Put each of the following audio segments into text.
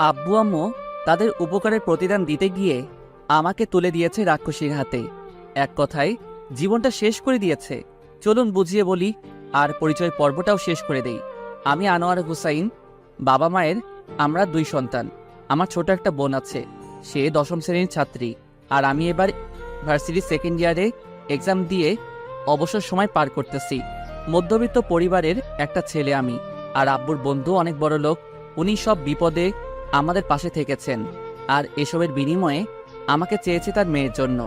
আব্বু আম্মু তাদের উপকারের প্রতিদান দিতে গিয়ে আমাকে তুলে দিয়েছে রাক্ষসীর হাতে। এক কথায় জীবনটা শেষ করে দিয়েছে। চলুন বুঝিয়ে বলি আর পরিচয় পর্বটাও শেষ করে দেই। আমি আনোয়ার হুসাইন, বাবা মায়ের আমরা 2 সন্তান। আমার ছোট একটা বোন আছে, সে 10ম শ্রেণীর ছাত্রী। আর আমি এবার ভার্সিটি সেকেন্ড ইয়ারে এক্সাম দিয়ে অবসর সময় পার করতেছি। মধ্যবিত্ত পরিবারের একটা ছেলে আমি। আর আব্বুর বন্ধু অনেক বড় লোক, উনি সব বিপদে আমাদের পাশে থেকেছেন। আর এসবের বিনিময়ে আমাকে চেয়েছে তার মেয়ের জন্য।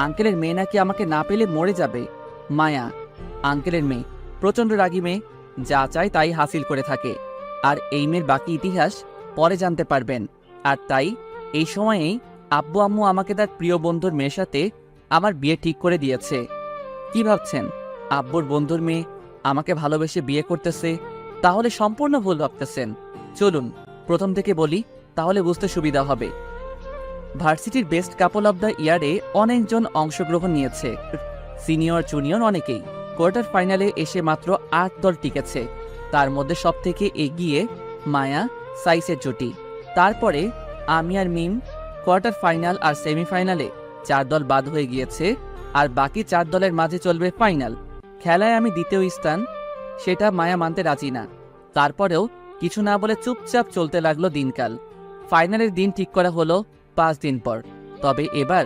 আঙ্কেলের মেয়ে নাকি আমাকে না পেলে মরে যাবে। মায়া, আঙ্কেলের মেয়ে, প্রচণ্ড রাগী মেয়ে, যা চায় তাই হাসিল করে থাকে। আর এই মেয়ের বাকি ইতিহাস পরে জানতে পারবেন। আর তাই এই সময়েই আব্বু আম্মু আমাকে তার প্রিয় বন্ধুর মেয়ের সাথে আমার বিয়ে ঠিক করে দিয়েছে। কি ভাবছেন, আব্বুর বন্ধুর মেয়ে আমাকে ভালোবেসে বিয়ে করতেছে? তাহলে সম্পূর্ণ ভুল ভাবতেছেন। চলুন প্রথম থেকে বলি, তাহলে বুঝতে সুবিধা হবে। ভার্সিটির বেস্ট কাপল অব দ্য ইয়ারে অনেকজন অংশগ্রহণ নিয়েছে, সিনিয়র জুনিয়র অনেকেই। কোয়ার্টার ফাইনালে এসে মাত্র 8 দল টিকেছে। তার মধ্যে সবথেকে এগিয়ে মায়া সাইসের জুটি। তারপরে আমি আর মিম। কোয়ার্টার ফাইনাল আর সেমিফাইনালে 4 দল বাদ হয়ে গিয়েছে, আর বাকি 4 দলের মাঝে চলবে ফাইনাল। খেলায় আমি দ্বিতীয় স্থান, সেটা মায়া মানতে রাজি না। তারপরেও কিছু না বলে চুপচাপ চলতে লাগলো দিনকাল। ফাইনালের দিন ঠিক করা হলো 5 দিন পর। তবে এবার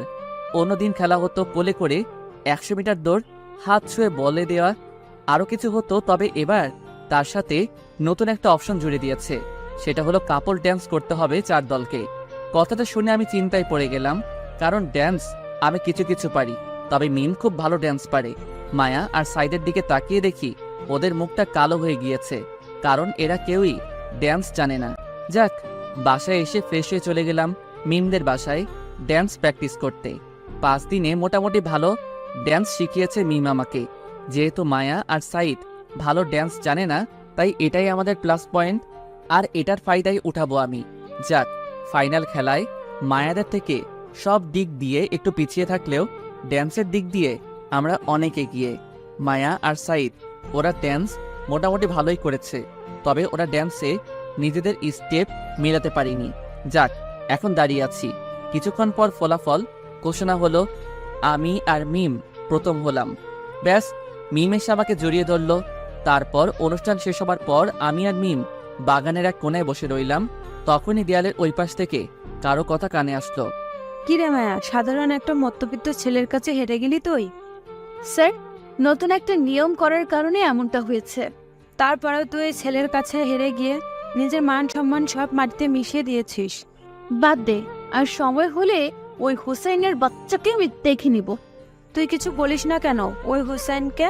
অন্যদিন খেলা হতো কোলে করে 100 মিটার দৌড়, হাত ছুঁয়ে বলে দেওয়া, আরও কিছু হতো। তবে এবার তার সাথে নতুন একটা অপশন জুড়ে দিয়েছে, সেটা হলো কাপল ড্যান্স করতে হবে 4 দলকে। কথাটা শুনে আমি চিন্তায় পড়ে গেলাম, কারণ ড্যান্স আমি কিছু কিছু পারি, তবে মিম খুব ভালো ড্যান্স পারে। মায়া আর সাইদের দিকে তাকিয়ে দেখি ওদের মুখটা কালো হয়ে গিয়েছে, কারণ এরা কেউই ড্যান্স জানে না। যাক, বাসায় এসে ফ্রেশ হয়ে চলে গেলাম মিমদের বাসায় ড্যান্স প্র্যাকটিস করতে। 5 দিনে মোটামুটি ভালো ড্যান্স শিখিয়েছে মিম আমাকে। যেহেতু মায়া আর সাইদ ভালো ড্যান্স জানে না, তাই এটাই আমাদের প্লাস পয়েন্ট, আর এটার ফায়দাই উঠাবো আমি। যাক, ফাইনাল খেলায় মায়াদের থেকে সব দিক দিয়ে একটু পিছিয়ে থাকলেও ড্যান্সের দিক দিয়ে আমরা অনেক এগিয়ে। মায়া আর সাইদ ওরা ড্যান্স মোটামুটি ভালোই করেছে, তবে ওরা ড্যান্সে নিজেদের স্টেপ মেলাতে পারিনি। যাক, এখন দাঁড়িয়ে আছি। কিছুক্ষণ পর ফলাফল ঘোষণা হলো, আমি আর মিম প্রথম হলাম। ব্যাস, মিম এসে আমাকে জড়িয়ে ধরল। তারপর অনুষ্ঠান শেষ হবার পর আমি আর মিম বাগানের এক কোণায় বসে রইলাম। তখনই দেয়ালের ওই পাশ থেকে কারো কথা কানে আসলো। কিরে মায়া, সাধারণ একটা মধ্যবিত্ত ছেলের কাছে হেরে গেলি তুই? স্যার, নতুন একটা নিয়ম করার কারণে এমনটা হয়েছে। তারপরেও তুই ছেলের কাছে হেরে গিয়ে নিজের মান সম্মান সব মাটিতে মিশিয়ে দিয়েছিস। বাদ দে, আর সময় হলে ওই হুসাইনের বাচ্চাকে আমি দেখে নিব। তুই কিছু বলিস না কেন ওই হুসাইনকে?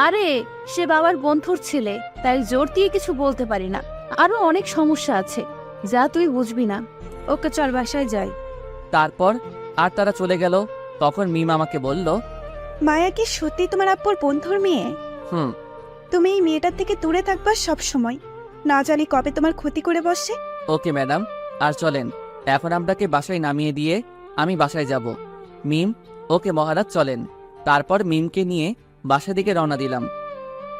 আরে, সে বাবার বন্ধুর ছেলে, তাই জোর দিয়ে কিছু বলতে পারি না। আরো অনেক সমস্যা আছে যা তুই বুঝবি না। ওকে চল, বাসায় যাই। তারপর আর তারা চলে গেল। তখন মিম আমাকে বলল, মায়া কি সত্যি তোমার আব্বুর বন্ধুর মেয়ে? হুম। তুমি এই মেয়েটার থেকে দূরে থাকবা সব সময়, না জানি কবে তোমার ক্ষতি করে বসে। ওকে ম্যাডাম, আর চলেন এখন আপনাকে বাসায় নামিয়ে দিয়ে আমি বাসায় যাব। মিম, ওকে মহারাজ চলেন। তারপর মিমকে নিয়ে বাসা দিকে রওনা দিলাম।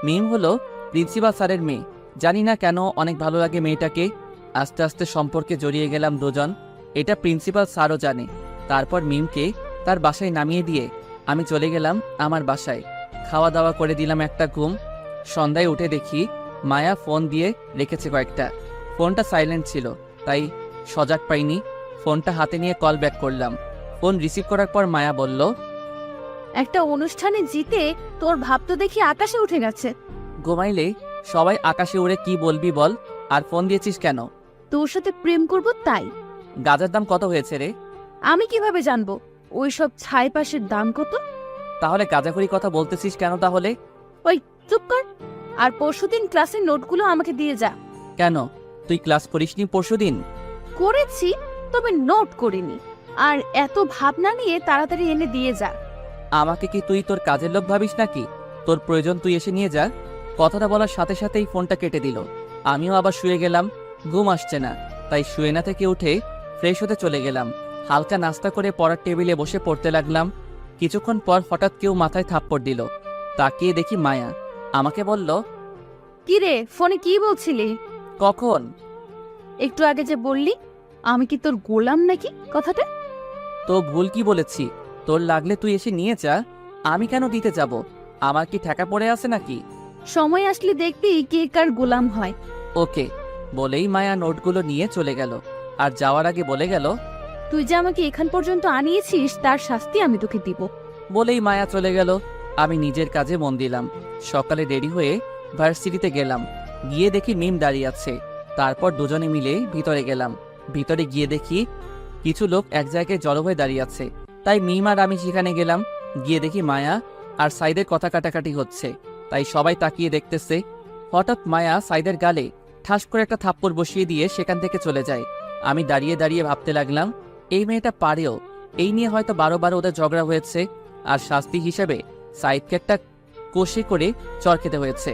মিম হলো প্রিন্সিপাল স্যারের মেয়ে। জানি না কেন অনেক ভালো লাগে মেয়েটাকে। আস্তে আস্তে সম্পর্কে জড়িয়ে গেলাম দুজন, এটা প্রিন্সিপাল স্যারও জানে। তারপর মিমকে তার বাসায় নামিয়ে দিয়ে আমি চলে গেলাম আমার বাসায়। খাওয়া দাওয়া করে দিলাম একটা ঘুম। সন্ধ্যায় উঠে দেখি মায়া ফোন দিয়ে রেখেছে কয়েকটা। ফোনটা সাইলেন্ট ছিল, তাই সজাগ পাইনি। ফোনটা হাতে নিয়ে কল ব্যাক করলাম। ফোন রিসিভ করার পর মায়া বলল, একটা অনুষ্ঠানে জিতে তোর ভাব তো দেখি আকাশে উঠে গেছে। ঘুমাইলে সবাই আকাশে উড়ে কি বলবি বল, আর ফোন দিয়েছিস কেন? তোর সাথে প্রেম করব তাই। গাজার দাম কত হয়েছে রে? আমি কিভাবে জানবো ওইসব ছাই পাশের দাম কত? তাহলে গাজাখুরি কথা বলতেছিস কেন তাহলে? ওই চুপ কর। আর পরশুদিন ক্লাসের নোটগুলো আমাকে দিয়ে যা। কেন, তুই ক্লাস করিসনি পরশুদিন? করেছি, তবে নোট করিনি। আর এত ভাবনা নিয়ে তাড়াতাড়ি এনে দিয়ে যা। আমাকে কি তুই তোর কাজের লোক ভাবিস নাকি? তোর প্রয়োজন তুই এসে নিয়ে যা। কথাটা বলার সাথে সাথেই ফোনটা কেটে দিল। আমিও আবার শুয়ে গেলাম। ঘুম আসছে না, তাই শুয়ে না থেকে উঠে ফ্রেশ হতে চলে গেলাম। হালকা নাস্তা করে পড়ার টেবিলে বসে পড়তে লাগলাম। কিছুক্ষণ পর হঠাৎ কেউ মাথায় থাপ্পড় দিল। তাকিয়ে দেখি মায়া। আমাকে বলল, কি রে, ফোনে কি বলছিলি? কখন? একটু আগে যে বললি আমি কি তোর গোলাম নাকি, কথাটা? তো ভুল কি বলেছি? তোর লাগলে তুই এসে নিয়ে যা, আমি কেন দিতে যাব? আমার কি ঠেকা পড়ে আছে নাকি? সময় আসলে দেখবি কে কার গোলাম হয়। ওকে। বলেই মায়া নোটগুলো নিয়ে চলে গেল। আর যাওয়ার আগে বলে গেল, তুই যে আমাকে এখান পর্যন্ত আনিয়েছিস তার শাস্তি আমি তোকে দিব। বলেই মায়া চলে গেল। আমি নিজের কাজে মন দিলাম। সকালে রেডি হয়ে ভার্সিটিতে গেলাম। গিয়ে দেখি মিম দাঁড়িয়ে আছে। তারপর দুজনে মিলে ভিতরে গেলাম। ভিতরে গিয়ে দেখি কিছু লোক এক জায়গায় জড়ো হয়ে দাঁড়িয়ে আছে। তাই মিম আর আমি সেখানে গেলাম। গিয়ে দেখি মায়া আর সাইদের কথা কাটাকাটি হচ্ছে। তাই সবাই তাকিয়ে দেখতেছে। হঠাৎ মায়া সাইদের গালে ঠাস করে একটা থাপ্পড় বসিয়ে দিয়ে সেখান থেকে চলে যায়। আমি দাঁড়িয়ে দাঁড়িয়ে ভাবতে লাগলাম, এই মেয়েটা পারেও। এই নিয়ে হয়তো 12 ওদের ঝগড়া হয়েছে, আর শাস্তি হিসেবে সাইদকে একটা কষে করে চর খেতে হয়েছে।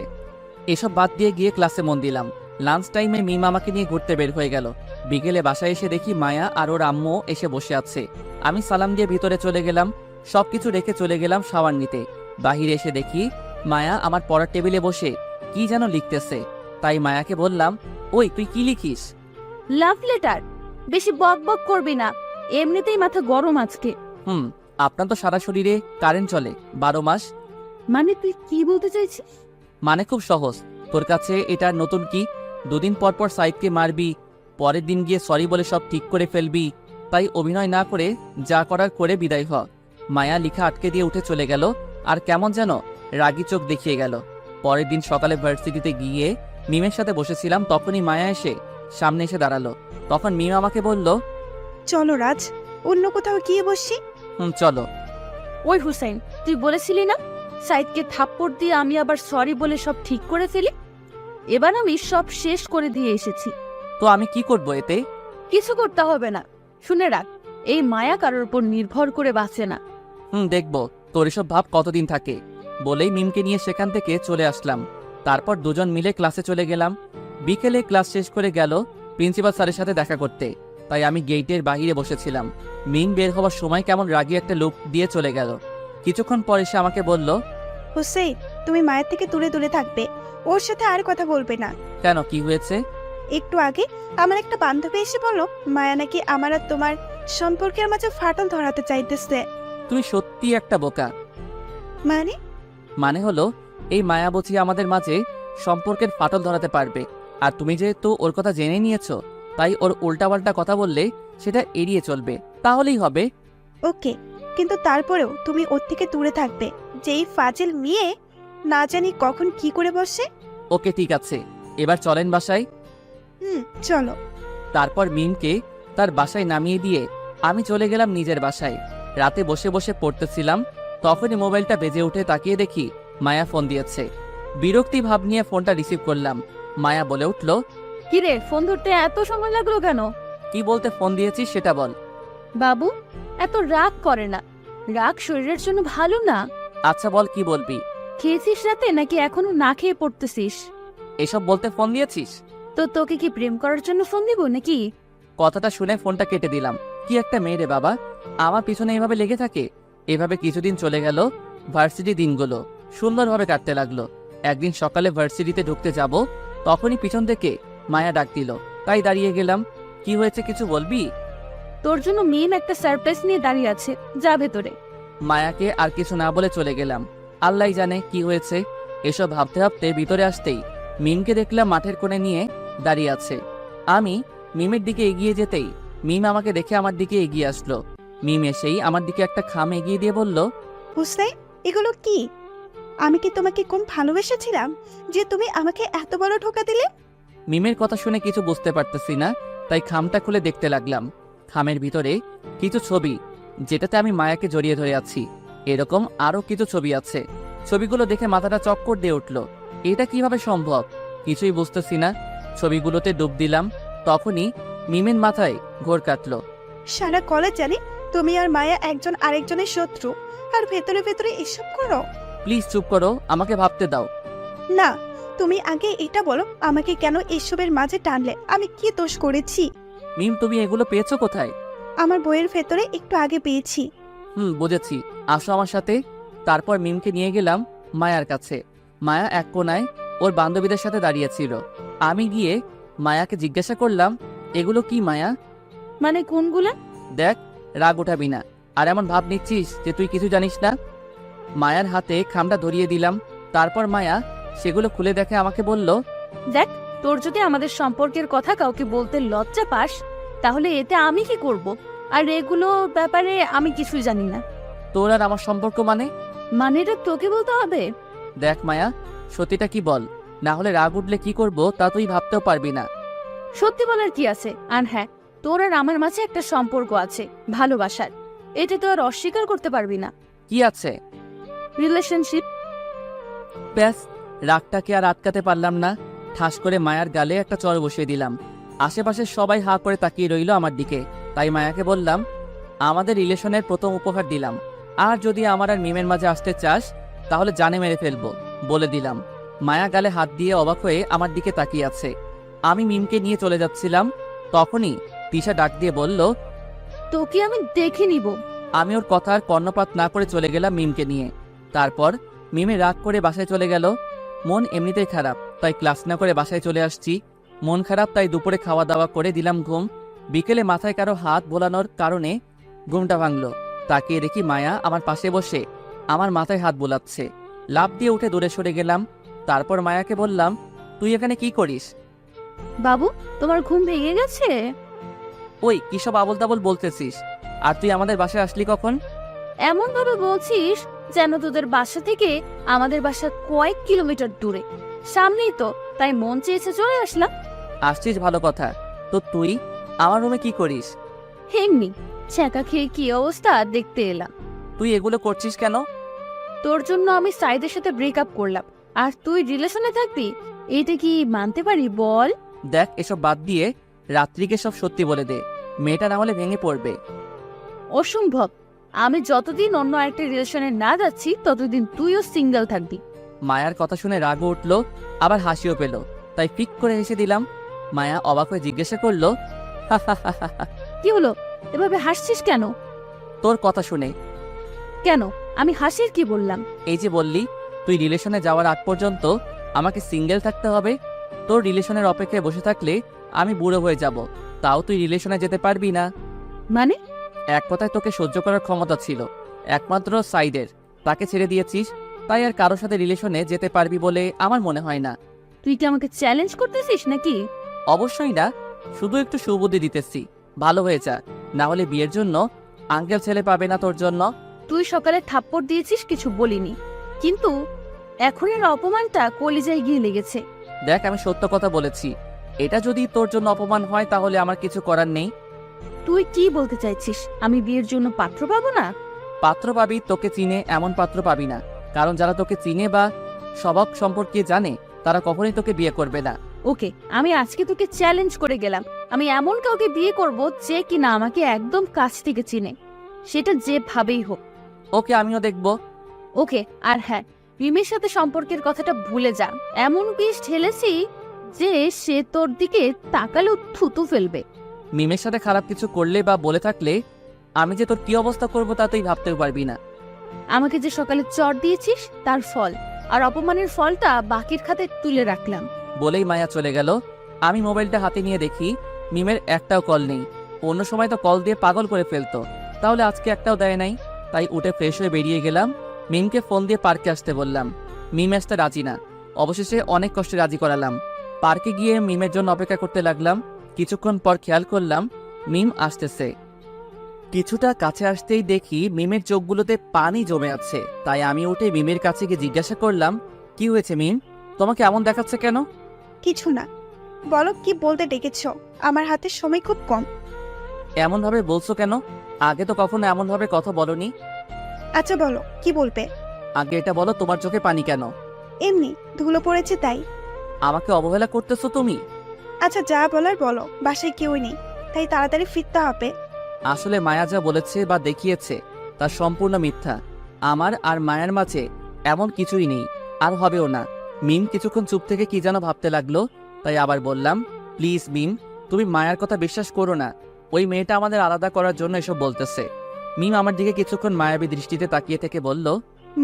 এসব বাদ দিয়ে গিয়ে ক্লাসে মন দিলাম। লাঞ্চ টাইমে মিম আমাকে নিয়ে ঘুরতে বের হয়ে গেল। বিকেলে বাসায় এসে দেখি মায়া আর ওর আম্মু এসে বসে আছে। আমি সালাম দিয়ে ভিতরে চলে গেলাম। সবকিছু রেখে চলে গেলাম শাওয়ার নিতে। বাহিরে এসে দেখি মায়া আমার পড়ার টেবিলে বসে কি যেন লিখতেছে। তাই মায়াকে বললাম, ওই তুই কি লিখিস? Love letter. বেশি বক বক করবি না, এমনিতেই মাথা গরম আজকে। আপনার তো সারা শরীরে কারেন্ট চলে 12 মাস। মানে তুই কি বলতে চাইছিস? মানে খুব সহজ। তোর কাছে এটা নতুন কি? দুদিন পর পর সাইদকে মারবি, পরের দিন গিয়ে সরি বলে সব ঠিক করে ফেলবি। তাই অভিনয় না করে যা করার করে বিদায় হ। মায়া লিখা আটকে দিয়ে উঠে চলে গেল। আর কেমন যেন রাগী চোখ দেখিয়ে গেল। পরের দিন সকালে ভার্সিটিতে গিয়ে মিমের সাথে বসেছিলাম। তখনই মায়া এসে সামনে এসে দাঁড়ালো। তখন মিম আমাকে বলল, চলো রাজ, অন্য কোথাও গিয়ে বসি। চলো। ওই হুসাইন, তুই বলেছিলি না সাইদকে থাপ্পড় দিয়ে আমি আবার সরি বলে সব ঠিক করে ফেলি? এবার আমি সব শেষ করে দিয়ে এসেছি। তো আমি কি করব এতে? কিছু করতে হবে না। শুনে রাখ, এই মায়া কারোর উপর নির্ভর করে বাঁচে না। দেখবো তোর এসব ভাব কতদিন থাকে। বলেই মিমকে নিয়ে সেখান থেকে চলে আসলাম। তারপর দুজন মিলে ক্লাসে চলে গেলাম। বিকেলে ক্লাস শেষ করে গেল প্রিন্সিপাল স্যারের সাথে দেখা করতে। তাই আমি গেটের বাইরে বসেছিলাম। মিম বের হওয়ার সময় কেমন রাগী একটা লুক দিয়ে চলে গেল। কিছুক্ষণ পর এসে আমাকে বলল, হোসেন, তুমি মায়ের থেকে দূরে দূরে থাকবে, ওর সাথে আর কথা বলবে না। কেন, কি হয়েছে? একটু আগে আমার একটা বান্ধবী এসে বলল মায়া নাকি আমার আর তোমার সম্পর্কের মাঝে ফাটল ধরাতে চাইতেছে। তুমি সত্যি একটা বোকা। মানে? মানে হলো, এই মায়া বুঝি আমাদের মাঝে সম্পর্কের ফাটল ধরাতে পারবে। আর তুমি যেহেতু ওর কথা জেনে নিয়েছো, তাই ওর উল্টাপাল্টা কথা বললে সেটা এড়িয়ে চলবে, তাহলেই হবে। ওকে, কিন্তু তারপরেও তুমি ওর থেকে দূরে থাকবে। যেই ফাজিল মেয়ে না জানি কখন কি করে বসে। ওকে ঠিক আছে, এবার চলেন বাসায়। চলো। তারপর মিমকে তার বাসায় নামিয়ে দিয়ে আমি চলে গেলাম নিজের বাসায়। রাতে বসে বসে পড়তেছিলাম। তখনই মোবাইলটা বেজে উঠে তাকিয়ে দেখি মায়া ফোন দিয়েছে। বিরক্তি ভাব নিয়ে ফোনটা রিসিভ করলাম। মায়া বলে উঠল, কিরে, ফোন ধরতে এত সময় লাগলো কেন? কি বলতে ফোন দিয়েছিস সেটা বল। বাবু, এত রাগ করে না। রাগ শরীরের জন্য ভালো না। আচ্ছা বল, কি বলবি? খেয়েছিস রাতে নাকি এখনো না খেয়ে পড়তেছিস? এসব বলতে ফোন দিয়েছিস? তো তোকে কি প্রেম করার জন্য ফোন দিব নাকি? কথাটা শুনে ফোনটা কেটে দিলাম। কি একটা মেয়ে রে বাবা, আমার পিছনে এভাবে লেগে থাকে। এভাবে কিছুদিন চলে গেল। ভার্সিটি দিনগুলো সুন্দরভাবে কাটতে লাগলো। একদিন সকালে ভার্সিটিতে ঢুকতে যাব, তখনই পিছন থেকে মায়া ডাক দিল। তাই দাঁড়িয়ে গেলাম। কি হয়েছে, কিছু বলবি? তোর জন্য মিম একটা সারপ্রাইজ নিয়ে দাঁড়িয়ে আছে, যা ভেতরে। মায়াকে আর কিছু না বলে চলে গেলাম। আল্লাহ জানে কি হয়েছে। এসব ভাবতে ভাবতে ভিতরে আসতেই মিমকে দেখলাম মাঠের কোণে নিয়ে দাঁড়িয়ে আছে। আমি মিমের দিকে এগিয়ে যেতেই মিম আমাকে দেখে আমার দিকে এগিয়ে আসলো। মিম এসেই আমার দিকে একটা খাম এগিয়ে দিয়ে বলল, হোসেন, এগুলো কি? আমি কি তোমাকে কম ভালোবেসেছিলাম যে তুমি আমাকে এত বড় ধোঁকা দিলে? মিমের কথা শুনে কিছু বুঝতে পারতেছি না, তাই খামটা খুলে দেখতে লাগলাম। খামের ভিতরে কিছু ছবি, যেটাতে আমি মায়াকে জড়িয়ে ধরে আছি। এরকম আরো কিছু ছবি আছে। ছবিগুলো দেখে মাথাটা চক্কর দিয়ে উঠল। এটা কিভাবে সম্ভব কিছুই বুঝতেছি না। ছবিগুলোতে ডুব দিলাম। তখনই মিমের মাথায় ঘোর কাটলো। সারা কলেজ জানি তুমি আর মায়া একজন আরেকজনের শত্রু, আর ভেতরে ভেতরে এসব করো। প্লিজ চুপ করো, আমাকে ভাবতে দাও। না, তুমি আগে এটা বলো আমাকে কেন এসবের মাঝে টানলে? আমি কি দোষ করেছি? মিম, তুমি এগুলো পেয়েছো কোথায়? আমার বইয়ের ভেতরে একটু আগে পেয়েছি। বুঝেছি, আসো আমার সাথে। তারপর মিমকে নিয়ে গেলাম মায়ার কাছে। মায়া এক কোনায় ওর বান্ধবীদের সাথে দাঁড়িয়েছিল। আমি গিয়ে মায়াকে জিজ্ঞাসা করলাম, এগুলো কি মায়া? মানে কোনগুলা? দেখ, রাগ উঠাবি না। আর এমন ভাব নিচ্ছিস যে তুই কিছু জানিস না। মায়ার হাতে খামটা ধরিয়ে দিলাম। তারপর মায়া সেগুলো খুলে দেখে আমাকে বলল, দেখ, তোর যদি আমাদের সম্পর্কের কথা কাউকে বলতে লজ্জা পাস তাহলে এতে আমি কি করব? আর এগুলো ব্যাপারে আমি কিছুই জানি না। তোর আর আমার সম্পর্ক মানে? মানে এটা তোকে বলতে হবে? দেখ মায়া, সত্যিটা কি বল, না হলে রাগ উঠলে কি করব তা তুই ভাবতেও পারবি না। সত্যি বলার কি আছে? আর হ্যাঁ, তোর আর আমার মাঝে একটা সম্পর্ক আছে, ভালোবাসার। এটা তো আর অস্বীকার করতে পারবি না। কি আছে? রিলেশনশিপ। ব্যাস, রাগটাকে আর আটকাতে পারলাম না। ঠাস করে মায়ার গালে একটা চড় বসিয়ে দিলাম। আশেপাশে সবাই হা করে তাকিয়ে রইল আমার দিকে। তাই মায়াকে বললাম, আমাদের রিলেশনের প্রথম উপহার দিলাম। আর যদি আমার আর মিমের মাঝে আসতে চাস তাহলে জানে মেরে ফেলবো, বলে দিলাম। মায়া গালে হাত দিয়ে অবাক হয়ে আমার দিকে তাকিয়ে আছে। আমি মিমকে নিয়ে চলে যাচ্ছিলাম, তখনই তিশা ডাক দিয়ে বলল, তোকে আমি দেখে নিব। আমি ওর কথার কর্ণপাত না করে চলে গেলাম মিমকে নিয়ে। তারপর মিমে রাগ করে বাসায় চলে গেল। মন এমনিতেই খারাপ, তাই ক্লাস না করে বাসায় চলে আসছি। মন খারাপ তাই দুপুরে খাওয়া দাওয়া করে দিলাম ঘুম। বিকেলে মাথায় কারো হাত বোলানোর কারণে ঘুমটা ভাঙলো। তাকিয়ে দেখি মায়া আমার পাশে বসে আমার মাথায় হাত বোলাচ্ছে। লাফ দিয়ে উঠে দূরে সরে গেলাম। তারপর মায়াকে বললাম, তুই এখানে কি করিস? বাবু, তোমার ঘুম ভেঙে গেছে? ওই কিসব আবল তাবল বলতেছিস? আর তুই আমাদের বাসায় আসলি কখন? এমন ভাবে বলছিস যেন তোদের বাসা থেকে আমাদের বাসা কয়েক কিলোমিটার দূরে, সামনেই তো, তাই মন চেয়েছে চলে আসলাম। আসছিস ভালো কথা, তো তুই আমার রুমে কি করিস? এমনি ছ্যাঁকা খেয়ে কি অবস্থা দেখতে এলাম। তুই এগুলো করছিস কেন? তোর জন্য আমি সাইদের সাথে ব্রেকআপ করলাম, আর তুই রিলেশনে থাকবি? এটা কি মানতে পারি বল? দেখ, এসব বাদ দিয়ে রাত্রিকে সব সত্যি বলে দে, মেয়েটা না হলে ভেঙে পড়বে। অসম্ভব। আমি যতদিন অন্য একটা রিলেশনে না যাচ্ছি ততদিন তুইও সিঙ্গেল থাকবি। মায়ার কথা শুনে রাগও উঠলো, আবার হাসিও পেল। তাই ফিক করে হেসে দিলাম। মায়া অবাক হয়ে জিজ্ঞাসা করলো, কি হলো, এভাবে হাসছিস কেন? তোর কথা শুনে। কেন, আমি হাসির কি বললাম? এই যে বললি তুই রিলেশনে যাওয়ার আগ পর্যন্ত আমাকে সিঙ্গেল থাকতে হবে। তোর রিলেশনের অপেক্ষায় বসে থাকলে আমি বুড়ো হয়ে যাব, তাও তুই রিলেশনে যেতে পারবি না। মানে? এক কথায় তোকে সহ্য করার ক্ষমতা ছিল একমাত্র সাইদের, তাকে ছেড়ে দিয়েছিস। তাই আর কারোর সাথে রিলেশনে যেতে পারবি বলে আমার মনে হয় না। তুই কি আমাকে চ্যালেঞ্জ করতেছিস নাকি? অবশ্যই না, শুধু একটু সুবুদ্ধি দিতেছি। ভালো হয়ে যা, না হলে বিয়ের জন্য আঙ্কেল ছেলে পাবে না তোর জন্য। তুই সকালে থাপ্পড় দিয়েছিস, কিছু বলিনি, কিন্তু এখন এর অপমানটা কলিজায় গিয়ে লেগেছে। দেখ, আমি সত্য কথা বলেছি। এটা যদি তোর জন্য অপমান হয় তাহলে আমার কিছু করার নেই। তুই কি বলতে চাইছিস? আমি বিয়ের জন্য পাত্র পাবো না? পাত্র পাবি, তোকে চিনে এমন পাত্র পাবি না। কারণ যারা তোকে চিনে বা স্বভাব সম্পর্কে জানে তারা কখনোই তোকে বিয়ে করবে না। ওকে, আমি আজকে তোকে চ্যালেঞ্জ করে গেলাম, আমি এমন কাউকে বিয়ে করব যে কিনা আমাকে একদম কাছ থেকে চিনে, সেটা যেভাবেই হোক। ওকে, আমিও দেখবো। ওকে, আর হ্যাঁ, রিমির সাথে সম্পর্কের কথাটা ভুলে যা। এমন বিষ ঢেলেছি যে সে তোর দিকে তাকালেও থুতু ফেলবে। মিমের সাথে খারাপ কিছু করলে বা বলে থাকলে আমি যে তোর কি অবস্থা করবো তা তুই ভাবতেও পারবি না। আমাকে যে সকালে চট দিয়েছিস তার ফল, আর অপমানের ফলটা বাকির খাতে তুলে রাখলাম। বলেই মায়া চলে গেল। আমি মোবাইলটা হাতে নিয়ে দেখি মিমের একটাও কল নেই। অন্য সময় তো কল দিয়ে পাগল করে ফেলতো, তাহলে আজকে একটাও দেয় নাই। তাই উঠে ফ্রেশ হয়ে বেরিয়ে গেলাম। মিমকে ফোন দিয়ে পার্কে আসতে বললাম। মিম আসতে রাজি না, অবশেষে অনেক কষ্টে রাজি করালাম। পার্কে গিয়ে মিমের জন্য অপেক্ষা করতে লাগলাম। কিছুক্ষণ পর খেয়াল করলাম মিম আসতেছে। কিছুটা কাছে আসতেই দেখি মিমের চোখগুলোতে পানি জমে আছে। তাই আমি উঠে মিমের কাছে গিয়ে জিজ্ঞাসা করলাম, কি হয়েছে মিম, তোমাকে এমন দেখাচ্ছে কেন? কিছু না, বলো কি বলতে ডেকেছ? আমার হাতে সময় খুব কম। এমন ভাবে বলছো কেন? আগে তো কখনো এমন ভাবে কথা বলনি। আচ্ছা বলো কি বলবে। আগে এটা বলো, তোমার চোখে পানি কেন? এমনি ধুলো পড়েছে তাই। আমাকে অবহেলা করতেছো তুমি? আচ্ছা যা বলার বলো, বাসায় কেউ নেই তাই তাড়াতাড়ি ফিরতে হবে। আসলে মায়া যা বলেছে বা দেখিয়েছে তা সম্পূর্ণ মিথ্যা। আমার আর মায়ার মাঝে এমন কিছুই নেই, আর হবেও না। মিম কিছুক্ষণ চুপ থেকে কি যেন ভাবতে লাগলো। তাই আবার বললাম, প্লিজ মিম, তুমি মায়ার কথা বিশ্বাস করো না। ওই মেয়েটা আমাদের আলাদা করার জন্য এসব বলতেছে। মিম আমার দিকে কিছুক্ষণ মায়াবী দৃষ্টিতে তাকিয়ে থেকে বলল,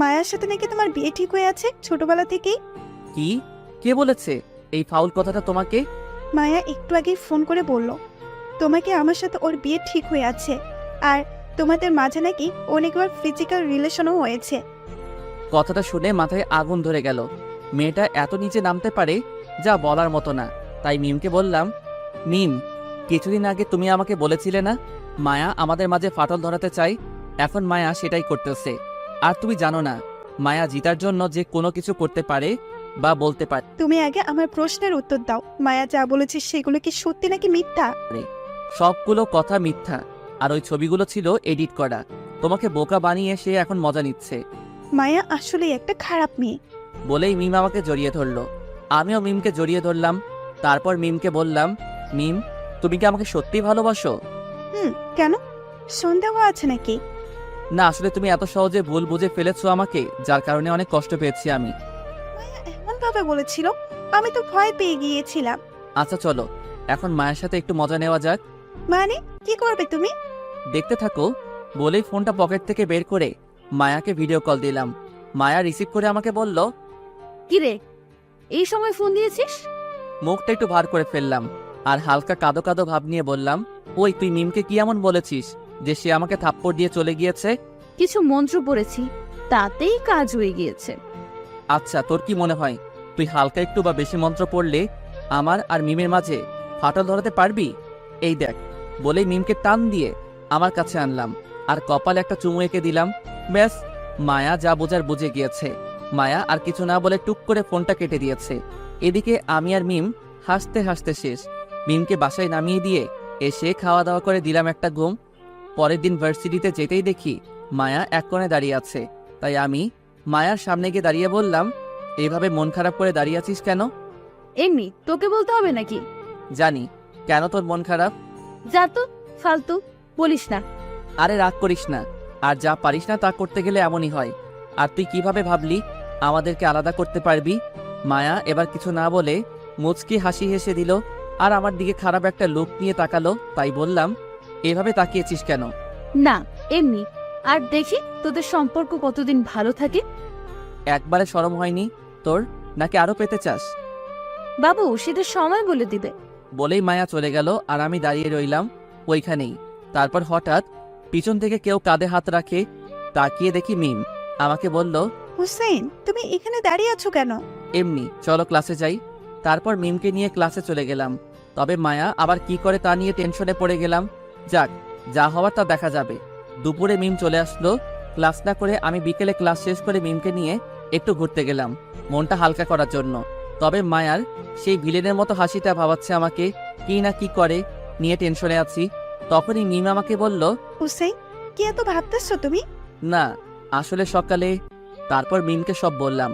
মায়ার সাথে নাকি তোমার বিয়ে ঠিক হয়ে আছে ছোটবেলা থেকেই। কি? কে বলেছে এই ফাউল কথাটা তোমাকে? মায়া একটু আগেই ফোন করে বলল তোমাকে আমার সাথে ওর বিয়ে ঠিক হয়ে আছে, আর তোমাদের মাঝে নাকি অনেকবার ফিজিক্যাল রিলেশনও হয়েছে। কথাটা শুনে মাথায় আগুন ধরে গেল। মেয়েটা এত নিচে নামতে পারে যা বলার মতো না। তাই মিমকে বললাম, মিম, কিছুদিন আগে তুমি আমাকে বলেছিলে না মায়া আমাদের মাঝে ফাটল ধরাতে চাই? এখন মায়া সেটাই করতেছে। আর তুমি জানো না মায়া জিতার জন্য যে কোনো কিছু করতে পারে বা বলতে পারে। তুমি আগে আমার প্রশ্নের উত্তর দাও, মায়া যা বলেছে সেগুলো কি সত্যি নাকি মিথ্যা? সবগুলো কথা মিথ্যা, আর ওই ছবিগুলো ছিল এডিট করা। তোমাকে বোকা বানিয়ে সে এখন মজা নিচ্ছে। মায়া আসলেই একটা খারাপ মেয়ে। বলেই মিম আমাকে জড়িয়ে ধরলো। আমিও মিমকে জড়িয়ে ধরলাম। তারপর মিমকে বললাম, মিম, তুমি কি আমাকে সত্যিই ভালোবাসো? কেন, সন্দেহ আছে নাকি? না, আসলে তুমি এত সহজে ভুল বুঝে ফেলেছো আমাকে, যার কারণে অনেক কষ্ট পেয়েছি আমি। মায়া এমন ভাবে বলেছিল, আমি তো ভয় পেয়ে গিয়েছিলাম। আচ্ছা চলো, এখন মায়ের সাথে একটু মজা নেওয়া যাক। মানে কি করবে তুমি? দেখতে থাকো। বলেই ফোনটা পকেট থেকে বের করে মায়াকে ভিডিও কল দিলাম। মায়া রিসিভ করে আমাকে বলল, কিরে, এই সময় ফোন দিয়েছিস? মুখটা একটু ভার করে ফেললাম আর হালকা কাদো কাদো ভাব নিয়ে বললাম, ওই তুই মিমকে কি এমন বলেছিস যে সে আমাকে থাপ্পড় দিয়ে চলে গিয়েছে? কিছু মন্ত্র পড়েছি, তাতেই কাজ হয়ে গিয়েছে। আচ্ছা, তোর কি মনে হয় তুই হালকা একটু বা বেশি মন্ত্র পড়লে আমার আর মিমের মাঝে ফাটল ধরাতে পারবি? এই দেখ। বলেই মিমকে টান দিয়ে আমার কাছে আনলাম আর কপালে একটা চুমু এঁকে দিলাম। ব্যাস, মায়া যা বোঝার বুঝে গিয়েছে। মায়া আর কিছু না বলে টুক করে ফোনটা কেটে দিয়েছে। এদিকে আমি আর মিম হাসতে হাসতে শেষ। মিমকে বাসায় নামিয়ে দিয়ে এসে খাওয়া দাওয়া করে দিলাম একটা ঘুম। পরের দিন ভার্সিটিতে যেতেই দেখি মায়া এক কোণে দাঁড়িয়ে আছে। তাই আমি মায়ার সামনে গিয়ে দাঁড়িয়ে বললাম, এইভাবে মন খারাপ করে দাঁড়িয়ে আছিস কেন? এমনি, তোকে বলতে হবে নাকি? জানি। কেন তোর মন খারাপ? যা তো, ফালতু বলিস না। আরে রাগ করিস না, আর যা পারিস না তা করতে গেলে এমনই হয়। আর তুই কিভাবে ভাবলি আমাদেরকে আলাদা করতে পারবি? মায়া এবার কিছু না বলে মুচকি হাসি হেসে দিল আর আমার দিকে খারাপ একটা লুক নিয়ে তাকালো। তাই বললাম, এভাবে তাকিয়েছিস কেন? না, এমনি। আর দেখি তোদের সম্পর্ক কতদিন ভালো থাকে। একবারে শরম হয়নি তোর, নাকি আরো পেতে চাস? বাবু, সেটা সময় বলে দিবে। বলেই মায়া চলে গেল আর আমি দাঁড়িয়ে রইলাম ওইখানেই। তারপর হঠাৎ পিছন থেকে কেউ কাঁধে হাত রাখে। তাকিয়ে দেখি মিম। আমাকে বলল, হুসেন, তুমি এখানে দাঁড়িয়ে আছো কেন? এমনি, চলো ক্লাসে যাই। তারপর মিমকে নিয়ে ক্লাসে চলে গেলাম। তবে মায়া আবার কি করে তা নিয়ে টেনশনে পড়ে গেলাম। যাক, যা হওয়ার তা দেখা যাবে। দুপুরে মিম চলে আসলো। ক্লাস না করে আমি বিকেলে ক্লাস শেষ করে মিমকে নিয়ে একটু ঘুরতে গেলাম মনটা হালকা করার জন্য। তবে মায়ার সেই ভিলেনের মতো হাসিটা ভাবাচ্ছে আমাকে, কি না কি করে নিয়ে টেনশনে আছি। তখনই মিম আমাকে বলল, হুসেন, কি এত ভাবতেছো তুমি? না, আসলে সকালে। তারপর মিমকে সব বললাম।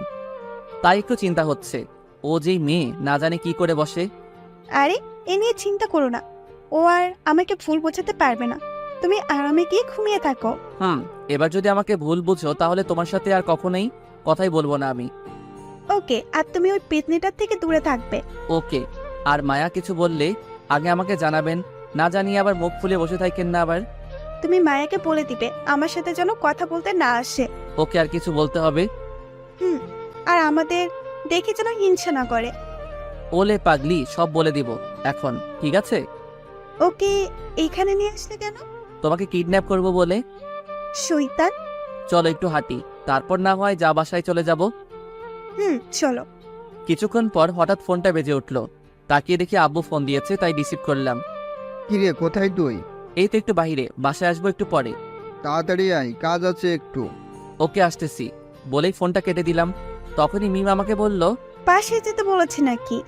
তাই একটু চিন্তা হচ্ছে, ও যেই মেয়ে না জানে কি করে বসে। আরে, এ নিয়ে চিন্তা করো না, ও আর আমাকে ভুল বোঝাতে পারবে না। তুমি আরামে গিয়ে ঘুমিয়ে থাকো। এবার যদি আমাকে ভুল বুঝো তাহলে তোমার সাথে আর কখনোই কথাই বলবো না আমি। ওকে, আর তুমি ওই পেতনিটার থেকে দূরে থাকবে। ওকে। আর মায়া কিছু বললে আগে আমাকে জানাবেন, না জানিয়ে আবার মুখ ফুলে বসে থাকেন না আবার। তুমি মায়াকে বলে দিবে আমার সাথে যেন কথা বলতে না আসে। ওকে, আর কিছু বলতে হবে? আর আমাদের দেখে যেন হিংসা না করে। ওলে পাগলি, সব বলে দিব এখন, ঠিক আছে? ওকে, এইখানে নিয়ে আসলে কেন? তোমাকে কিডন্যাপ করব বলে। শয়তান। চলো একটু হাঁটি, তারপর না হয় যা বাসায় চলে যাব। চলো। কিছুক্ষণ পর হঠাৎ ফোনটা বেজে উঠল। তাকিয়ে দেখি আব্বু ফোন দিয়েছে, তাই রিসিভ করলাম। কিরে, কোথায় তুই? এই তো একটু বাইরে, বাসায় আসবো একটু পরে। তাড়াতাড়ি আয়, কাজ আছে একটু। ওকে, আসতেছি। বলেই ফোনটা কেটে দিলাম। তখনই মিম আমাকে বলল, বাসায় যেতে বলেছি নাকি?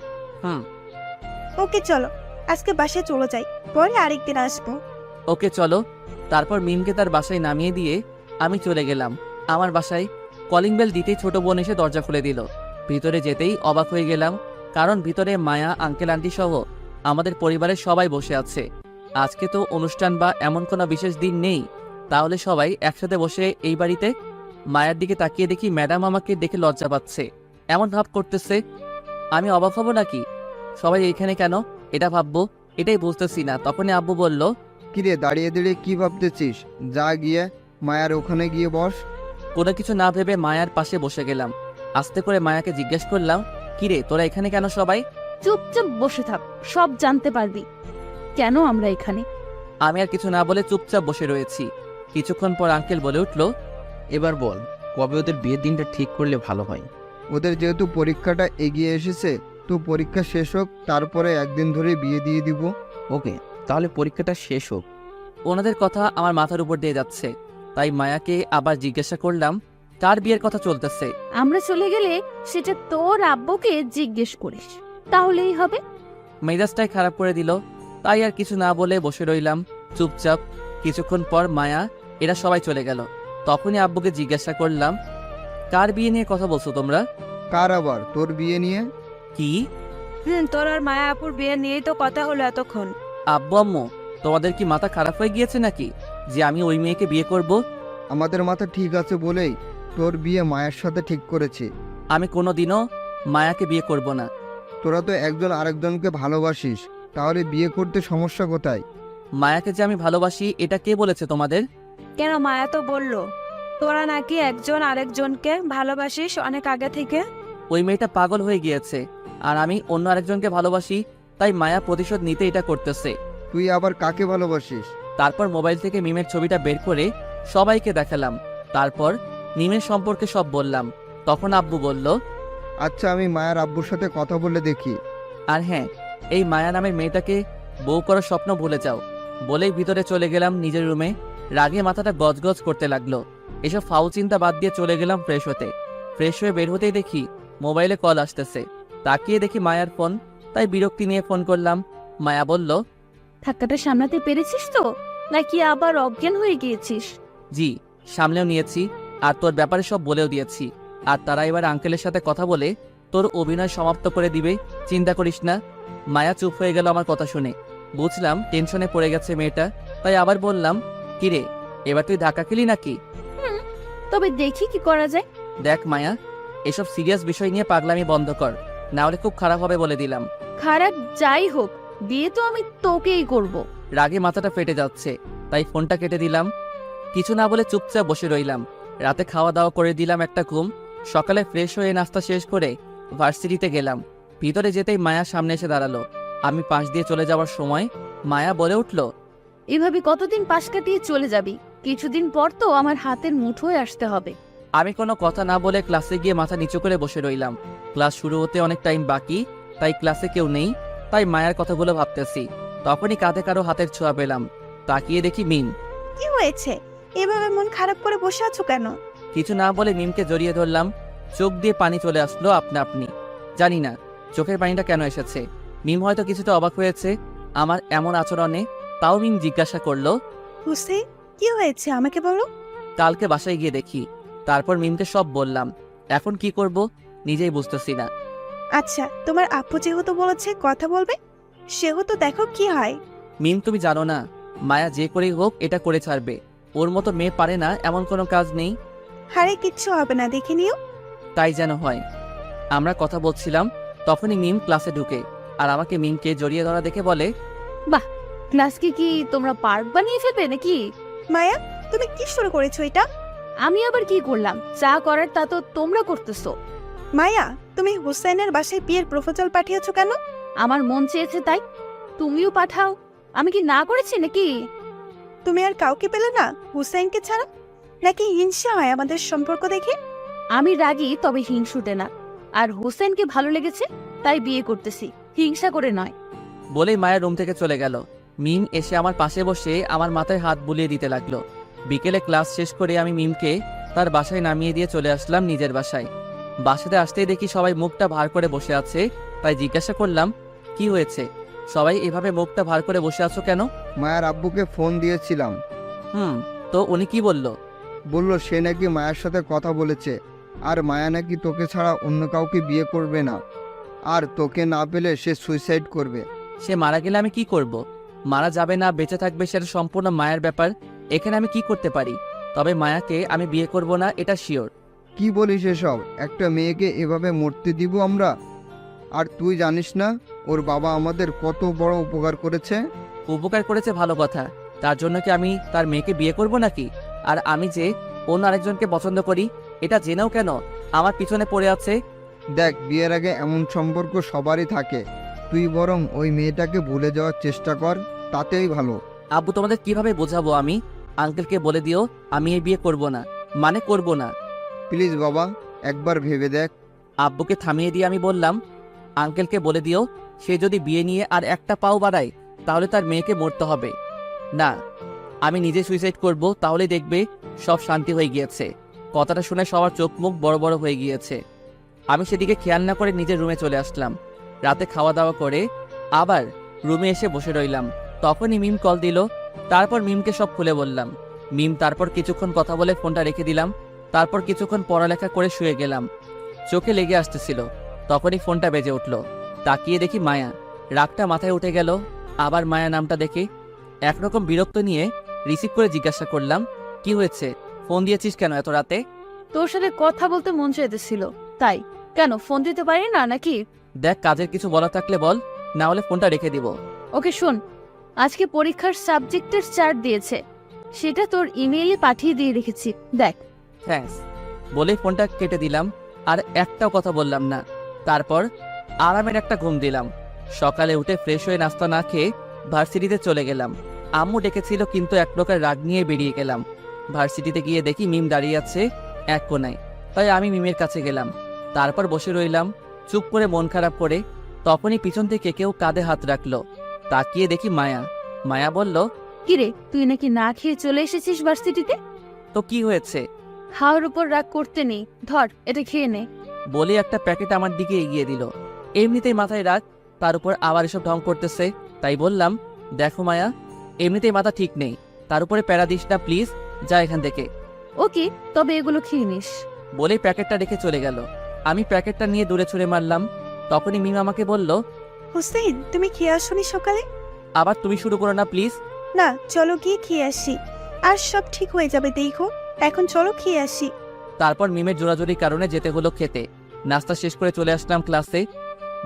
হুম। ওকে চলো, আজকে বাসায় চলে যাই, পরে আরেকদিন আসবো। ওকে চলো। তারপর মিমকে তার বাসায় নামিয়ে দিয়ে আমি চলে গেলাম আমার বাসায়। কলিং বেল দিতেই ছোট বোন এসে দরজা খুলে দিল। ভিতরে যেতেই অবাক হয়ে গেলাম, কারণ ভিতরে মায়া, আঙ্কেল, আন্টি সহ আমাদের পরিবারের সবাই বসে আছে। আজকে তো অনুষ্ঠান বা এমন কোনো বিশেষ দিন নেই, তাহলে সবাই একসাথে বসে এই বাড়িতে। মায়ের দিকে তাকিয়ে দেখি ম্যাডাম আমাকে দেখে লজ্জা পাচ্ছে, এমন ভাব করতেছে। আমি অবাক হব নাকি? সবাই এইখানে কেন এটা ভাববো, এটাই বুঝতেছি না। তখনই আব্বু বলল, কিরে, দাঁড়িয়ে দাঁড়িয়ে কি ভাবতেছিস? যা গিয়ে মায়ার ওখানে গিয়ে বস। কোনো কিছু না ভেবে মায়ার পাশে বসে গেলাম। আস্তে করে মায়াকে জিজ্ঞেস করলাম, কিরে তোরা এখানে কেন সবাই? চুপচাপ বসে থাক, সব জানতে পারবি। কেন আমরা এখানে? আমি আর কিছু না বলে চুপচাপ বসে রয়েছি। কিছুক্ষণ পর আঙ্কেল বলে উঠল, এবার বল, কবে ওদের বিয়ের দিনটা ঠিক করলে ভালো হয়? ওদের যেহেতু পরীক্ষাটা এগিয়ে এসেছে, তো পরীক্ষা শেষ হোক, তারপরে একদিন ধরে বিয়ে দিয়ে দিব। ওকে, তাহলে পরীক্ষাটা শেষ হোক। ওনাদের কথা আমার মাথার উপর দিয়ে যাচ্ছে, তাই মায়াকে আবার জিজ্ঞাসা করলাম কার বিয়ের কথা চলতেছে। আমরা চলে গেলে সেটা তোর আব্বুকে জিজ্ঞেস করিস, তাহলেই হবে। মেজাজটাই খারাপ করে দিল, তাই আর কিছু না বলে বসে রইলাম চুপচাপ। কিছুক্ষণ পর মায়া এরা সবাই চলে গেল। তখনই আব্বুকে জিজ্ঞাসা করলাম, কার বিয়ে নিয়ে কথা বলছো তোমরা? কার আবার? তোর বিয়ে নিয়ে। কি? তোর আর মায়া আপুর বিয়ে নিয়েই তো কথা হলো এতক্ষণ। আব্বু আম্মু, তোমাদের কি মাথা খারাপ হয়ে গিয়েছে নাকি যে আমি ওই মেয়েকে বিয়ে করব? আমাদের মাথা ঠিক আছে বলেই তোর বিয়ে মায়ের সাথে ঠিক করেছি। আমি কোনোদিনও মায়াকে বিয়ে করব না। তোরা তো একজন আরেকজনকে ভালোবাসিস, তাহলে বিয়ে করতে সমস্যা কোথায়? মায়াকে যে আমি ভালোবাসি এটা কে বলেছে তোমাদের? কেন, মায়া তো বললো তোরা নাকি একজন আরেকজনকে ভালোবাসিস অনেক আগে থেকে। ওই মেয়েটা পাগল হয়ে গিয়েছে, আর আমি অন্য আরেকজনকে ভালোবাসি, তাই মায়া প্রতিশোধ নিতে এটা করতেছে। তুই আবার কাকে ভালোবাসিস? তারপর মোবাইল থেকে মিমের ছবিটা বের করে সবাইকে দেখালাম। তারপর মিমের সম্পর্কে সব বললাম। তখন আব্বু বলল, আচ্ছা, আমি মায়ের আব্বুর সাথে কথা বলে দেখি। আর হ্যাঁ, এই মায়া নামের মেয়েটাকে বউ করার স্বপ্ন ভুলে যাও। বলেই ভিতরে চলে গেলাম নিজের রুমে। রাগে মাথাটা গজগজ করতে লাগলো। এসব ফাউ চিন্তা বাদ দিয়ে চলে গেলাম ফ্রেশ হতে। ফ্রেশ হয়ে বের হতেই দেখি মোবাইলে কল আসতেছে। তাকিয়ে দেখি মায়ার ফোন, তাই বিরক্তি নিয়ে ফোন করলাম। মায়া বলল, ধাক্কাটা সামলাতে পেরেছিস তো, নাকি আবার অজ্ঞান হয়ে গিয়েছিস? জি, সামলেও নিয়েছি, আর তোর ব্যাপারে সব বলেও দিয়েছি। আর তারা এবার আঙ্কেলের সাথে কথা বলে তোর অভিনয় সমাপ্ত করে দিবে, চিন্তা করিস না। মায়া চুপ হয়ে গেল আমার কথা শুনে। বুঝলাম টেনশনে পড়ে গেছে মেয়েটা, তাই আবার বললাম, কিরে, এবার তুই ধাক্কা খেলি নাকি? তবে দেখি কি করা যায়। দেখ মায়া, এসব সিরিয়াস বিষয় নিয়ে পাগলামি বন্ধ কর, না হলে খুব খারাপ হবে বলে দিলাম। খারাপ যাই হোক, বিয়ে তো আমি তোকেই করব। রাগে মাথাটা ফেটে যাচ্ছে, তাই ফোনটা কেটে দিলাম। কিছু না বলে চুপচাপ বসে রইলাম। রাতে খাওয়া দাওয়া করে দিলাম একটা ঘুম। সকালে ফ্রেশ হয়ে নাস্তা শেষ করে ভার্সিটিতে গেলাম। ভিতরে যেতেই মায়া সামনে এসে দাঁড়ালো। আমি পাশ দিয়ে চলে যাওয়ার সময় মায়া বলে উঠল, এভাবে কতদিন পাশ কাটিয়ে চলে যাবি? কিছুদিন পর তো আমার হাতের মুঠোয় আসতে হবে। আমি কোনো কথা না বলে ক্লাসে গিয়ে মাথা নিচু করে বসে রইলাম। ক্লাস শুরু হতে অনেক টাইম বাকি, তাই ক্লাসে কেউ নেই, তাই মায়ার কথাগুলো ভাবতেছি। তখনই কাঁধে কারো হাতের ছোঁয়া পেলাম। তাকিয়ে দেখি মিম। কি হয়েছে? এভাবে মন খারাপ করে বসে আছো কেন? কিছু না বলে মিমকে জড়িয়ে ধরলাম। চোখ দিয়ে পানি চলে আসলো আপনা আপনি। জানি না চোখের পানিটা কেন এসেছে। মিম হয়তো কিছুটা অবাক হয়েছে আমার এমন আচরণে, তাও মিম জিজ্ঞাসা করলো, হুসেন, কি হয়েছে আমাকে বলো। কালকে বাসায় গিয়ে দেখি। তারপর মিমকে সব বললাম। এখন কি করব নিজেই বুঝতেছি না। আচ্ছা, তোমার আপু যেহেতু বলেছে কথা বলবে, সেহেতু দেখো কি হয়। মিম, তুমি জানো না মায়া যে করেই হোক এটা করে ছাড়বে। ওর মতো মেয়ে পারে না এমন কোনো কাজ নেই। হারে কিচ্ছু হবে না, দেখে নিও। তাই যেন হয়। আমরা কথা বলছিলাম, তখনই মিম ক্লাসে ঢুকে আর আমাকে মিমকে জড়িয়ে ধরা দেখে বলে, ক্লাসকে কি তোমরা পার্ক বানিয়ে ফেলবে নাকি? মায়া, তুমি কি শুরু করেছো এটা? আমি আবার কি করলাম? যা করার তা তো তোমরা করতেছো। মায়া, তুমি হুসেনের বাসায় বিয়ের প্রপোজাল পাঠিয়েছো কেন? আমার মন চেয়েছে তাই। তুমিও পাঠাও। আমি কি না করেছি নাকি? তুমি আর কাউকে পেলে না হুসেনকে ছাড়া? নাকি হিংসা হয় আমাদের সম্পর্ক দেখে? আমি রাগী, তবে হিংসুটে না। আর হোসেনকে ভালো লেগেছে, তাই বিয়ে করতেছি, হিংসা করে নয়। বলেই মায়ের রুম থেকে চলে গেল। মিম এসে আমার পাশে বসে আমার মাথায় হাত বুলিয়ে দিতে লাগলো। বিকেলে ক্লাস শেষ করে আমি মিমকে তার বাসায় নামিয়ে দিয়ে চলে আসলাম নিজের বাসায়। বাসাতে আসতেই দেখি সবাই মুখটা ভার করে বসে আছে, তাই জিজ্ঞাসা করলাম, কি হয়েছে? সবাই এভাবে মুখটা ভার করে বসে আছো কেন? মায়ের আব্বুকে ফোন দিয়েছিলাম। তো উনি কি বলল? বলল সে নাকি মায়ের সাথে কথা বলেছে, আর মায়া নাকি তোকে ছাড়া অন্য কাউকে বিয়ে করবে না, আর তোকে না পেলে সে সুইসাইড করবে। সে মারা গেলে আমি কি করব? মারা যাবে না বেঁচে থাকবে সেটা সম্পূর্ণ মায়ের ব্যাপার। এখানে আমি কি করতে পারি? তবে মায়াকে আমি বিয়ে করব না, এটা শিওর। কি বলিস এসব? একটা মেয়েকে এভাবে মরতে দিব আমরা? আর তুই জানিস না ওর বাবা আমাদের কত বড় উপকার করেছে? উপকার করেছে ভালো কথা, তার জন্য কি আমি তার মেয়েকে বিয়ে করব নাকি? আর আমি যে অন্য আরেকজনকে পছন্দ করি এটা জেনেও কেন আমার পিছনে পড়ে আছে? দেখ, বিয়ের আগে এমন সম্পর্ক সবারই থাকে। তুই বরং ওই মেয়েটাকে ভুলে যাওয়ার চেষ্টা কর, তাতেই ভালো। আব্বু তোমাদের কিভাবে বোঝাবো আমি? আঙ্কেলকে বলে দিও আমি এই বিয়ে করব না, মানে করব না। প্লিজ বাবা, একবার ভেবে দেখ। আব্বুকে থামিয়ে দিয়ে আমি বললাম, আঙ্কেলকে বলে দিও সে যদি বিয়ে নিয়ে আর একটা পাও বাড়ায় তাহলে তার মেয়েকে মরতে হবে। না, আমি নিজে সুইসাইড করব, তাহলে দেখবে সব শান্তি হয়ে গিয়েছে। কথাটা শুনে সবার চোখ মুখ বড় বড় হয়ে গিয়েছে। আমি সেদিকে খেয়াল না করে নিজের রুমে চলে আসলাম। রাতে খাওয়া দাওয়া করে আবার রুমে এসে বসে রইলাম। তখনই মিম কল দিল। তারপর মিমকে সব খুলে বললাম। মিম তারপর কিছুক্ষণ কথা বলে ফোনটা রেখে দিলাম। তারপর কিছুক্ষণ পড়ালেখা করে শুয়ে গেলাম। চোখে লেগে আসতেছিল, তখনই ফোনটা বেজে উঠল। তাকিয়ে দেখি মায়া। রাগটা মাথায় উঠে গেল। আবার মায়া নামটা দেখে একরকম বিরক্ত নিয়ে রিসিভ করে জিজ্ঞাসা করলাম, কি হয়েছে? ফোন দিয়েছিস কেন এত রাতে? তোর সাথে কথা বলতে মন চাইতেছিল, তাই। কেন, ফোন দিতে পারি না নাকি? দেখ, কাজের কিছু বলা থাকলে বল, না হলে ফোনটা রেখে দিব। ওকে শোন, আজকে পরীক্ষার সাবজেক্টের চার্ট দিয়েছে, সেটা তোর ইমেইলে পাঠিয়ে দিয়ে রেখেছি, দেখ। থ্যাঙ্কস বলেই ফোনটা কেটে দিলাম। আর একটাও কথা বললাম না। তারপর আরামের একটা ঘুম দিলাম। সকালে উঠে ফ্রেশ হয়ে নাস্তা না খেয়ে ভার্সিটিতে চলে গেলাম। আম্মু ডেকেছিল, কিন্তু এক প্রকার রাগ নিয়ে বেরিয়ে গেলাম। ভার্সিটিতে গিয়ে দেখি মিম দাঁড়িয়ে আছে এক কোনায়, তাই আমি মিমের কাছে গেলাম। তারপর বসে রইলাম চুপ করে, মন খারাপ করে। তখনই পিছন থেকে কেউ কাঁধে হাত রাখলো। তাকিয়ে দেখি মায়া। মায়া বলল, কিরে, তুই নাকি না খেয়ে চলে এসেছিস ভার্সিটিতে? তো কি হয়েছে? হাওয়ার উপর রাগ করতে নেই, ধর এটা খেয়ে নে। বলে একটা প্যাকেট আমার দিকে এগিয়ে দিল। এমনিতেই মাথায় রাগ, তার উপর আবার এসব ঢং করতেছে। তাই বললাম, দেখো মায়া, এমনিতেই মাথা ঠিক নেই, তার উপরে প্যারা দিস না প্লিজ, যা এখান থেকে। ওকে, তবে এগুলো খেয়ে নিস। বলেই প্যাকেটটা রেখে চলে গেল। আমি প্যাকেটটা নিয়ে দূরে ছুঁড়ে মারলাম। তখনই মিম আমাকে বলল, হুসেইন, তুমি খেয়ে আসোনি সকালে? আবার তুমি শুরু করো না প্লিজ। না, চলো গিয়ে খেয়ে আসি, আর সব ঠিক হয়ে যাবে, দেখো। এখন চলো খেয়ে আসি। তারপর মিমের জোরাজোরির কারণে যেতে হলো খেতে। নাস্তা শেষ করে চলে আসলাম ক্লাসে।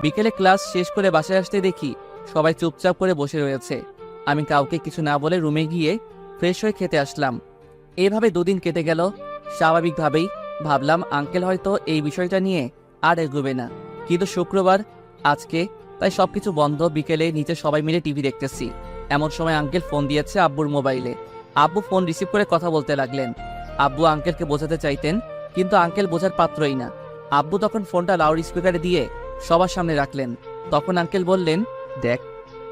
বিকেলে ক্লাস শেষ করে বাসায় আসতে দেখি সবাই চুপচাপ করে বসে রয়েছে। আমি কাউকে কিছু না বলে রুমে গিয়ে ফ্রেশ হয়ে খেতে আসলাম। এভাবে দুদিন কেটে গেল। স্বাভাবিকভাবেই ভাবলাম আঙ্কেল হয়তো এই বিষয়টা নিয়ে আর এগোবে না, কিন্তু শুক্রবার আজকে, তাই সবকিছু বন্ধ। বিকেলে নিচে সবাই মিলে টিভি দেখতেছি। এমন সময় আঙ্কেল ফোন দিয়েছে আব্বুর মোবাইলে। আব্বু ফোন রিসিভ করে কথা বলতে লাগলেন। আব্বু আঙ্কেলকে বোঝাতে চাইতেন, কিন্তু আঙ্কেল বোঝার পাত্রই না। আব্বু তখন ফোনটা লাউড স্পিকারে দিয়ে সবার সামনে রাখলেন। তখন আঙ্কেল বললেন, দেখ,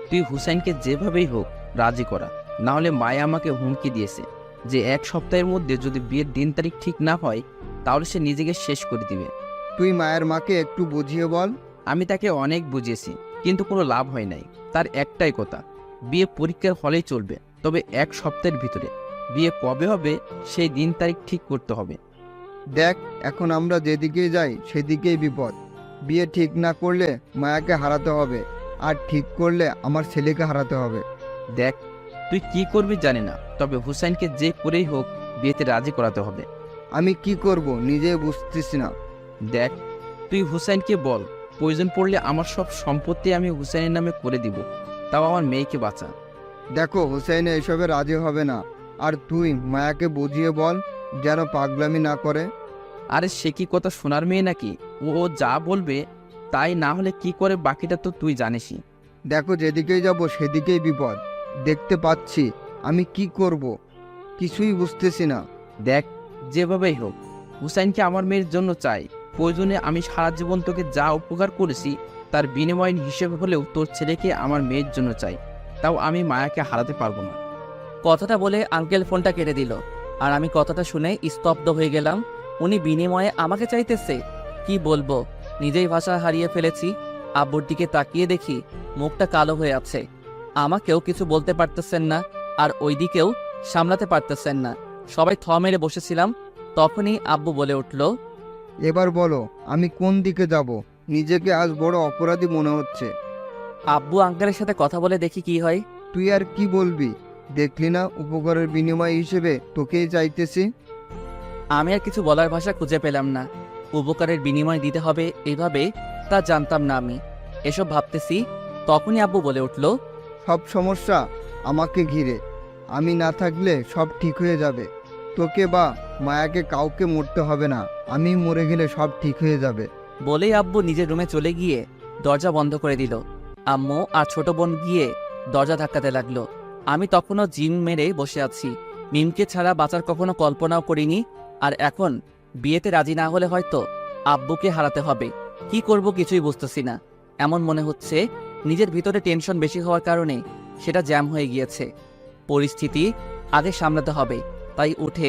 তুই হুসাইনকে যেভাবেই হোক রাজি করা, না হলে মায়া আমাকে হুমকি দিয়েছে যে 1 সপ্তাহের মধ্যে যদি বিয়ের দিন তারিখ ঠিক না হয় তাহলে সে নিজেকে শেষ করে দিবে। তুই মায়ের মাকে একটু বুঝিয়ে বল। আমি তাকে অনেক বুঝিয়েছি, কিন্তু কোনো লাভ হয় নাই। তার একটাই কথা, বিয়ে পরীক্ষার হলেই চলবে, তবে 1 সপ্তাহের ভিতরে। বিয়ে কবে হবে সেই দিন তারিখ ঠিক করতে হবে। দেখ, এখন আমরা যেদিকেই যাই সেদিকেই বিপদ। বিয়ে ঠিক না করলে মায়াকে হারাতে হবে, আর ঠিক করলে আমার ছেলেকে হারাতে হবে। দেখ, তুই কি করবি জানি না, তবে হুসাইনকে যে করেই হোক বিয়েতে রাজি করাতে হবে। আমি কি করব নিজেই বুঝতেছি না। দেখ, তুই হুসাইনকে বল, প্রয়োজন পড়লে আমার সব সম্পত্তি আমি হুসাইনের নামে করে দিব, তাও আমার মেয়েকে বাঁচা। দেখো, হুসাইন এসবে রাজি হবে না, আর তুই মায়াকে বুঝিয়ে বল যেন পাগলামি না করে। আরে সে কি কথা শোনার মেয়ে নাকি? ও যা বলবে তাই, না হলে কি করে বাকিটা তো তুই জানিসই। দেখো, যেদিকেই যাব সেদিকেই বিপদ দেখতে পাচ্ছি। আমি কি করব কিছুই বুঝতেছি না। দেখ, যেভাবেই হোক হুসাইনকে আমার মেয়ের জন্য চাই। প্রয়োজনে আমি সারা জীবন তোকে যা উপকার করেছি তার বিনিময় হিসেবে হলেও তোর ছেলেকে আমার মেয়ের জন্য চাই, তাও আমি মায়াকে হারাতে পারবো না। কথাটা বলে আঙ্কেল ফোনটা কেটে দিল। আর আমি কথাটা শুনে স্তব্ধ হয়ে গেলাম। উনি বিনিময়ে আমাকে চাইতেছে? কি বলবো, নিজেই ভাষা হারিয়ে ফেলেছি। আব্বুর দিকে তাকিয়ে দেখি মুখটা কালো হয়ে আছে। আমাকেও কিছু বলতে পারতেছেন না, আর ওইদিকেও সামলাতে পারতেছেন না। সবাই থ মেরে বসেছিলাম। তখনই আব্বু বলে উঠল, এবার বলো, আমি কোন দিকে যাব? নিজেকে আজ বড় অপরাধী মনে হচ্ছে। আব্বু আঙ্কেলের সাথে কথা বলে দেখি কি হয়। তুই আর কি বলবি? দেখলি না উপকারের বিনিময় হিসেবে তোকেই চাইতেছি। আমি আর কিছু বলার ভাষা খুঁজে পেলাম না। উপকারের বিনিময় দিতে হবে এইভাবে তা জানতাম না আমি। এসব ভাবতেছি, তখনই আব্বু বলে উঠল, সব সমস্যা আমাকে ঘিরে। আমি না থাকলে সব ঠিক হয়ে যাবে। তোকে বা মায়াকে কাউকে মরতে হবে না, আমি মরে গেলে সব ঠিক হয়ে যাবে। বলেই আব্বু নিজের রুমে চলে গিয়ে দরজা বন্ধ করে দিল। আম্মু আর ছোট বোন গিয়ে দরজা ধাক্কাতে লাগলো। আমি তখনও জিম মেরে বসে আছি। মিমকে ছাড়া বাঁচার কখনো কল্পনাও করিনি। আর এখন বিয়েতে রাজি না হলে হয়তো আব্বুকে হারাতে হবে। কি করব কিছুই বুঝতেছি না। এমন মনে হচ্ছে নিজের ভিতরে টেনশন বেশি হওয়ার কারণে সেটা জ্যাম হয়ে গিয়েছে। পরিস্থিতি আগে সামলাতে হবে। তাই উঠে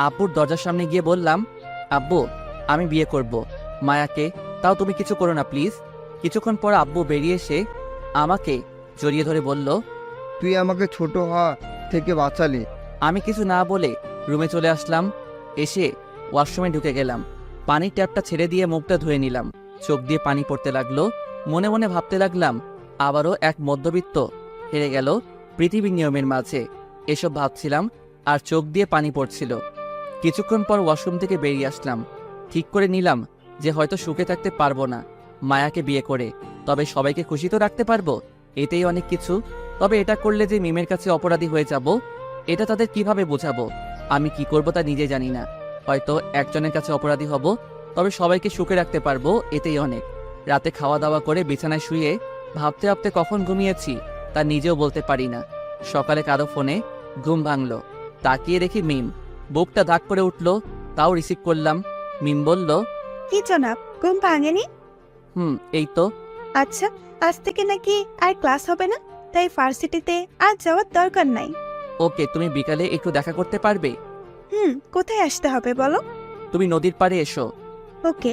আব্বুর দরজার সামনে গিয়ে বললাম, আব্বু আমি বিয়ে করব মায়াকে, তাও তুমি কিছু করো না প্লিজ। কিছুক্ষণ পর আব্বু বেরিয়ে এসে আমাকে জড়িয়ে ধরে বলল, তুই আমাকে ছোট হওয়া থেকে বাঁচালি। আমি কিছু না বলে রুমে চলে আসলাম। এসে ওয়াশরুমে ঢুকে গেলাম। পানির ট্যাপটা ছেড়ে দিয়ে মুখটা ধুয়ে নিলাম। চোখ দিয়ে পানি পড়তে লাগলো। মনে মনে ভাবতে লাগলাম, আবারও এক মধ্যবিত্ত হেরে গেল পৃথিবীর নিয়মের মাঝে। এসব ভাবছিলাম আর চোখ দিয়ে পানি পড়ছিল। কিছুক্ষণ পর ওয়াশরুম থেকে বেরিয়ে আসলাম। ঠিক করে নিলাম যে হয়তো সুখে থাকতে পারবো না মায়াকে বিয়ে করে, তবে সবাইকে খুশি তো রাখতে পারবো, এতেই অনেক কিছু। তবে এটা করলে যে মিমের কাছে অপরাধী হয়ে যাব, এটা তাদের কিভাবে বোঝাবো? আমি কি করব তা নিজে জানি না। হয়তো একজনের কাছে অপরাধী হব, তবে সবাইকে সুখে রাখতে পারবো, এতেই অনেক। রাতে খাওয়া দাওয়া করে বিছানায় শুয়ে ভাবতে ভাবতে কখন ঘুমিয়েছি তা নিজেও বলতে পারি না। সকালে কারো ফোনে ঘুম ভাঙলো। তাকিয়ে দেখি মিম। বুকটা ধাক করে উঠলো, তাও রিসিভ করলাম। মিম বলল, কি জনাব, ঘুম ভাঙেনি? এই তো। আচ্ছা, আজ থেকে নাকি আর ক্লাস হবে না, তাই ভার্সিটিতে আর যাওয়ার দরকার নাই। ওকে, তুমি বিকালে একটু দেখা করতে পারবে? কোথায় আসতে হবে বলো? তুমি নদীর পাড়ে এসো। ওকে।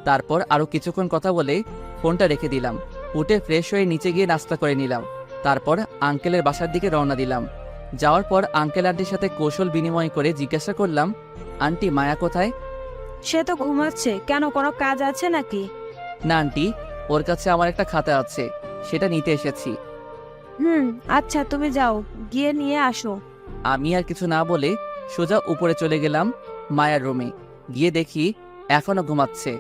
তারপর আরো কিছুক্ষণ কথা বলে ফোনটা রেখে দিলাম। উঠে ফ্রেশ হয়ে নিচে গিয়ে নাস্তা করে নিলাম। তারপর আঙ্কেলের বাসার দিকে রওনা দিলাম। যাওয়ার পর আঙ্কেল আন্টির সাথে কৌশল বিনিময় করে জিজ্ঞাসা করলাম, আন্টি মায়া কোথায়? সে তো ঘুমাচ্ছে। কেন, কোনো কাজ আছে নাকি? না আন্টি, ওর কাছে আমার একটা খাতা আছে, সেটা নিতে এসেছি। আচ্ছা, তুমি যাও, গিয়ে নিয়ে আসো। আমি আর কিছু না বলে সোজা উপরে চলে গেলাম মায়ার রুমে। গিয়ে দেখি এখনো ঘুমাচ্ছে।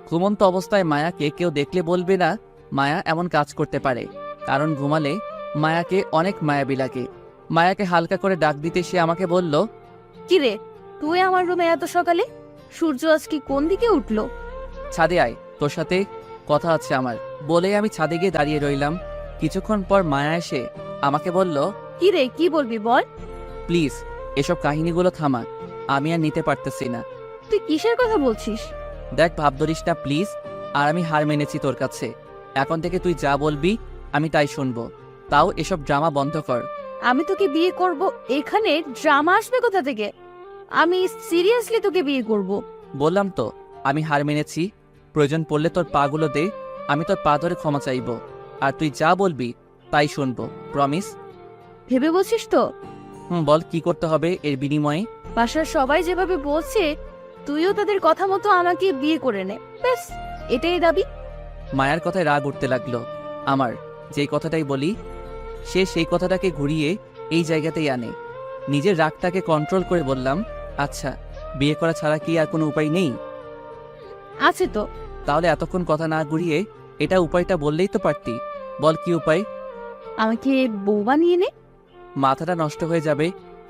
ঘুমন্ত অবস্থায় মায়াকে কেউ দেখলে বলবে না মায়া এমন কাজ করতে পারে, কারণ ঘুমালে মায়াকে অনেক মায়াবী লাগে। মায়াকে হালকা করে ডাক দিতে সে আমাকে বলল, কি রে, তুই আমার রুমে এত সকালে? সূর্য আজ কি কোন দিকে উঠলো? ছাদে আয়, তোর সাথে কথা আছে আমার। বলে আমি ছাদে গিয়ে দাঁড়িয়ে রইলাম। কিছুক্ষণ পর মায়া এসে আমাকে বলল, কি রে, কি বলবি বল? প্লিজ এসব কাহিনীগুলো থামা, আমি আর নিতে পারতেছি না। তুই কিসের কথা বলছিস? দেখ, ভাব ধরিস না প্লিজ। আর আমি হার মেনেছি তোর কাছে। এখন থেকে তুই যা বলবি আমি তাই শুনবো। তাও এসব ড্রামা বন্ধ কর। আমি তোকে বিয়ে করব, এখানে ড্রামা আসবে কোথা থেকে? আমি সিরিয়াসলি তোকে বিয়ে করব। বললাম তো আমি হার মেনেছি। প্রয়োজন পড়লে তোর পাগুলো দে, আমি তোর পা ধরে ক্ষমা চাইব। আর তুই যা বলবি তাই শুনবো, প্রমিস? ভেবে বলছিস তো? বল কি করতে হবে এর বিনিময়ে? বাসার সবাই যেভাবে বলছে, তুইও তাদের কথা মতো আমাকে বিয়ে করে নে, ব্যাস, এটাই দাবি। মায়ার কথায় রাগ উঠতে লাগলো আমার। যেই কথাটাই বলি সে সেই কথাটাকে ঘুরিয়ে এই জায়গাতেই আনে। নিজের রাগটাকে কন্ট্রোল করে বললাম, আচ্ছা বিয়ে করা ছাড়া কি আর কোনো উপায় নেই? আছে তো। তাহলে এতক্ষণ কথা না ঘুরিয়ে এটা উপায়টা বললেই তো পারতি। বল কি উপায়? আমাকে বউ বানিয়ে নে। মাথাটা নষ্ট হয়ে যাবে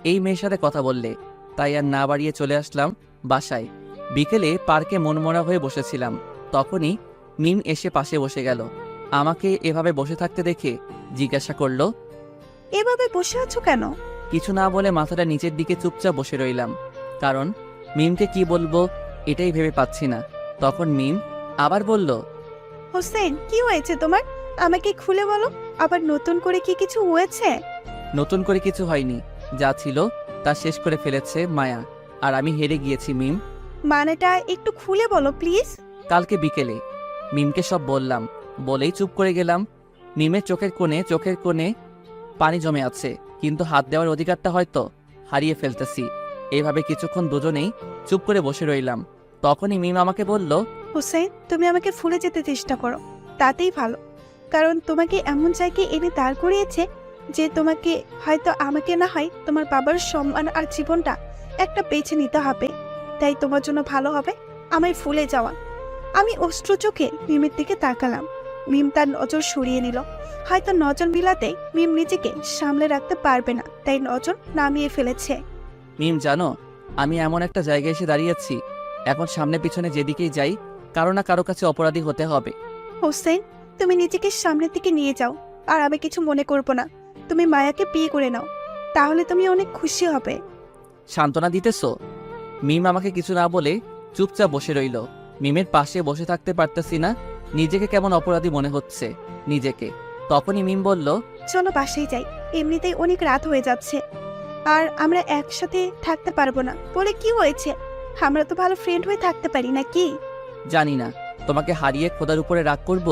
এই মেয়ের সাথে কথা বললে। তাই আর না বাড়িয়ে চলে আসলাম বাসায়। বিকেলে পার্কে মনমরা হয়ে বসেছিলাম। তখনই মিম এসে পাশে বসে গেল। আমাকে এভাবে বসে থাকতে দেখে জিজ্ঞাসা করলো, এভাবে বসে আছো কেন? কিছু না বলে মাথাটা নিচের দিকে চুপচাপ বসে রইলাম, কারণ মিমকে কি বলবো এটাই ভেবে পাচ্ছি না। তখন মিম আবার বলল, হোসেন, কি হয়েছে তোমার? আমাকে খুলে বলো। আবার নতুন করে কি কিছু হয়েছে? নতুন করে কিছু হয়নি, যা ছিল তা শেষ করে ফেলেছে মায়া, আর আমি হেরে গিয়েছি মিম। মানেটা একটু খুলে বলো প্লিজ। কালকে বিকেলে মিমকে সব বললাম, বলেই চুপ করে গেলাম। মিমের চোখের কোণে পানি জমে আছে, কিন্তু হাত দেওয়ার অধিকারটা হয়তো হারিয়ে ফেলতেছি। এইভাবে কিছুক্ষণ দুজনেই চুপ করে বসে রইলাম। তখনই মিম আমাকে বলল, হোসেন, তুমি আমাকে ভুলে যেতে চেষ্টা করো, তাতেই ভালো। কারণ তোমাকে এমন জায়গায় এনে দাঁড় করিয়েছে যে তোমাকে হয়তো আমাকে না হয় তোমার বাবার সম্মান আর জীবনটা একটা বেছে নিতে হবে। তাই তোমার জন্য ভালো হবে আমায় ভুলে যাওয়া। আমি অশ্রু চোখে মিমের দিকে তাকালাম। মিম তার নজর সরিয়ে নিল। হয়তো নজর মিলাতে মিম নিজেকে সামলে রাখতে পারবে না, তাই নজর নামিয়ে ফেলেছে। মিম জানো, আমি এমন একটা জায়গায় এসে দাঁড়িয়েছি, এখন সামনে পিছনে যেদিকেই যাই কারো না কারো কাছে অপরাধী হতে হবে। হোসেন, তুমি নিজেকে সামনের দিকে নিয়ে যাও, আর আমি কিছু মনে করবো না। তুমি মায়াকে বিয়ে করে নাও, তাহলে তুমি অনেক খুশি হবে। সান্ত্বনা দিতেছো? মিম আমাকে কিছু না বলে চুপচাপ বসে রইল। মিমের পাশে বসে থাকতে পারতেছি না, নিজেকে কেমন অপরাধী মনে হচ্ছে নিজেকে। তখনই মিম বলল, চলো বাসায় যাই, এমনিতেই অনেক রাত হয়ে যাচ্ছে, আর আমরা একসাথে থাকতে পারবো না বলে কি হয়েছে? আমরা তো ভালো ফ্রেন্ড হয়ে থাকতে পারি নাকি? জানি না তোমাকে হারিয়ে খোদার উপরে রাগ করব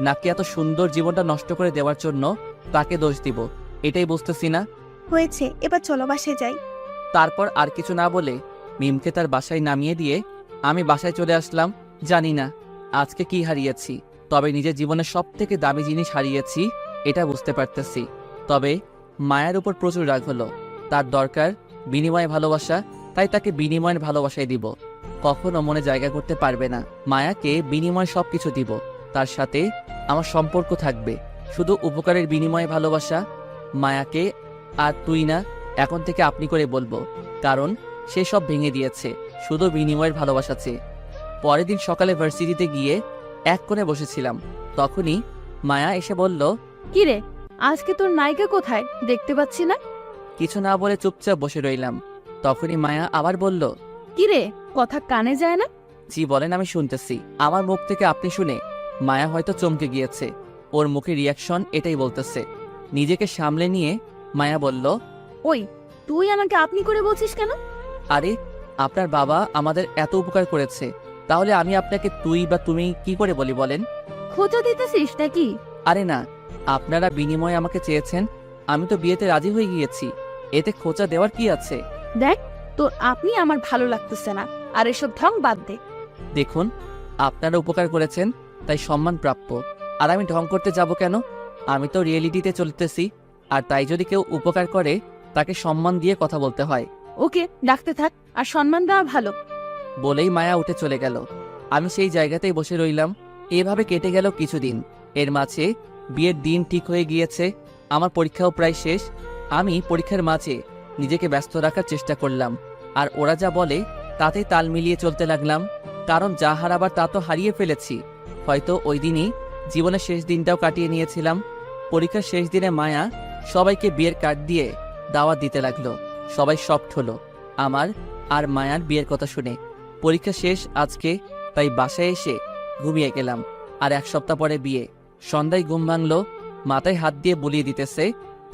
নাকি এত সুন্দর জীবনটা নষ্ট করে দেওয়ার জন্য তাকে দোষ দিব, এটাই বুঝতেছি না। হয়েছে, এবার চলো বাসায় যাই। তারপর আর কিছু না বলে মিমকে তার বাসায় নামিয়ে দিয়ে আমি বাসায় চলে আসলাম। জানি না আজকে কি হারিয়েছি, তবে নিজের জীবনের সব থেকে দামি জিনিস হারিয়েছি এটা বুঝতে পারতেছি। তবে মায়ের উপর প্রচুর রাগ হলো। তার দরকার বিনিময় ভালোবাসা, তাই তাকে বিনিময়ের ভালোবাসাই দিব। কখনো মনে জায়গা করতে পারবে না। মায়াকে বিনিময় সব কিছু দিব, তার সাথে আমার সম্পর্ক থাকবে শুধু উপকারের বিনিময়ে ভালোবাসা। মায়াকে আর তুই না, এখন থেকে আপনি করে বলবো, কারণ সে সব ভেঙে দিয়েছে শুধু বিনিময়ের ভালোবাসা চেয়ে। পরের দিন সকালে ভার্সিটিতে গিয়ে এক কোণে বসেছিলাম, তখনই মায়া এসে বলল, কি রে, আজকে তোর নায়িকা কোথায়? দেখতে পাচ্ছি না। কিছু না বলে চুপচাপ বসে রইলাম। তখনই মায়া আবার বলল, কি রে, কথা কানে যায় না? জি বলেন, আমি শুনতেছি। আমার মুখ থেকে আপনি শুনে মায়া হয়তো চমকে গিয়েছে, ওর মুখে রিয়াকশন এটাই বলতেছে। নিজেকে সামলে নিয়ে মায়া বলল, ওই, তুই আমাকে আপনি করে বলছিস কেন? আরে আপনার বাবা আমাদের এত উপকার করেছে, তাহলে আমি আপনাকে তুই বা তুমি কি করে বলি বলেন? খোঁচা দিতেছিস নাকি? আরে না, আপনারা বিনিময়ে আমাকে চেয়েছেন, আমি তো বিয়েতে রাজি হয়ে গিয়েছি, এতে খোঁচা দেওয়ার কি আছে? দেখ, তোর আপনি আমার ভালো লাগতেছে না, আর এসব ঢং বাদ দে। দেখুন, আপনারা উপকার করেছেন তাই সম্মান প্রাপ্য, আর আমি ঢং করতে যাব কেন? আমি তো রিয়েলিটিতে চলতেছি, আর তাই যদি কেউ উপকার করে তাকে সম্মান দিয়ে কথা বলতে হয়। ওকে, ডাকতে থাক, আর সম্মান দেওয়া ভালো। বলেই মায়া উঠে চলে গেল। আমি সেই জায়গাতেই বসে রইলাম। এভাবে কেটে গেল কিছুদিন। এর মাঝে বিয়ের দিন ঠিক হয়ে গিয়েছে, আমার পরীক্ষাও প্রায় শেষ। আমি পরীক্ষার মাঝে নিজেকে ব্যস্ত রাখার চেষ্টা করলাম, আর ওরা যা বলে তাতেই তাল মিলিয়ে চলতে লাগলাম, কারণ যা হারাবার তা তো হারিয়ে ফেলেছি। হয়তো ওই দিনই জীবনের শেষ দিনটাও কাটিয়ে নিয়েছিলাম। পরীক্ষার শেষ দিনে মায়া সবাইকে বিয়ের কার্ড দিয়ে দাওয়াত দিতে লাগলো। সবাই শকড হলো আমার আর মায়ার বিয়ের কথা শুনে। পরীক্ষা শেষ আজকে, তাই বাসায় এসে ঘুমিয়ে গেলাম। আর এক সপ্তাহ পরে বিয়ে। সন্ধ্যায় ঘুম ভাঙলো, মাথায় হাত দিয়ে বুলিয়ে দিতেছে।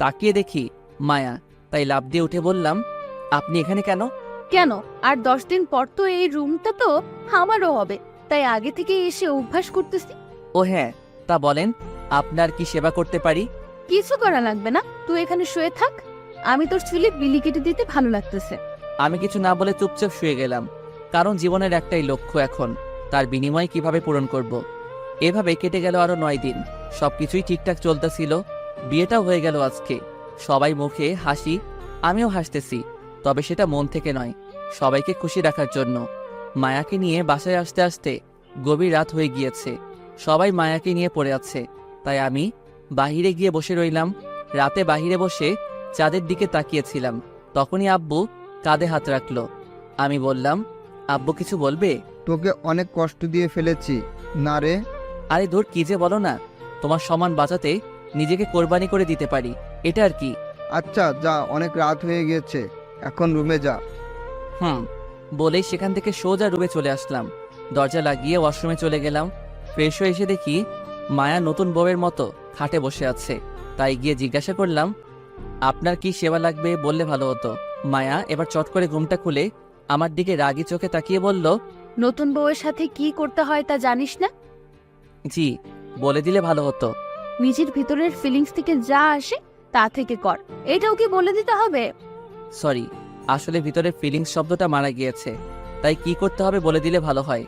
তাকিয়ে দেখি মায়া, তাই লাফ দিয়ে উঠে বললাম, আপনি এখানে কেন? কেন, আর 10 দিন পর তো এই রুমটা তো আমারও হবে, তাই আগে থেকে এসে অভ্যাস করতেছি। ও হ্যাঁ, তা বলেন, আপনার কি সেবা করতে পারি? কিছু করা লাগবে না, তুই এখানে শুয়ে থাক, আমি তোর চুলে বিলি কেটে দিতে ভালো লাগতেছে। আমি কিছু না বলে চুপচাপ শুয়ে গেলাম, কারণ জীবনের একটাই লক্ষ্য এখন, তার বিনিময় কিভাবে পূরণ করব। এভাবে কেটে গেল আরো 9 দিন। সবকিছুই ঠিকঠাক চলতেছিল। বিয়েটাও হয়ে গেল আজকে। সবাই মুখে হাসি, আমিও হাসতেছি, তবে সেটা মন থেকে নয়, সবাইকে খুশি রাখার জন্য। মায়াকে নিয়ে বাসায় আসতে আসতে গভীর রাত হয়ে গিয়েছে। সবাই মায়াকে নিয়ে পড়ে আছে, তাই আমি বাহিরে গিয়ে বসে রইলাম। রাতে বাহিরে বসে চাঁদের দিকে তাকিয়েছিলাম, তখনই আব্বু কাঁধে হাত রাখলো। আমি বললাম, আব্বু কিছু বলবে? তোকে অনেক কষ্ট দিয়ে ফেলেছি না রে। আরে ধুর, কি যে বলো না, তোমার সম্মান বাঁচাতে নিজেকে কোরবানি করে দিতে পারি, এটা আর কি। আচ্ছা যা, অনেক রাত হয়ে গেছে, এখন রুমে যা। বলেই সেখান থেকে সোজা রুমে চলে আসলাম। দরজা লাগিয়ে ওয়াশরুমে চলে গেলাম। ফ্রেশ হয়ে এসে দেখি মায়া নতুন বউয়ের মতো খাটে বসে আছে, তাই গিয়ে জিজ্ঞাসা করলাম, আপনার কি সেবা লাগবে বললে ভালো হতো। মায়া এবার চট করে ঘুমটা খুলে আমার দিকে রাগী চোখে তাকিয়ে বলল, নতুন বউয়ের সাথে কি করতে হয় তা জানিস না? জি, বলে দিলে ভালো হতো। নিজের ভিতরের ফিলিংস থেকে যা আসে তা থেকে কর, এটাও কি বলে দিতে হবে? সরি, আসলে ভিতরে ফিলিংস শব্দটা মারা গিয়েছে, তাই কি করতে হবে বলে দিলে ভালো হয়।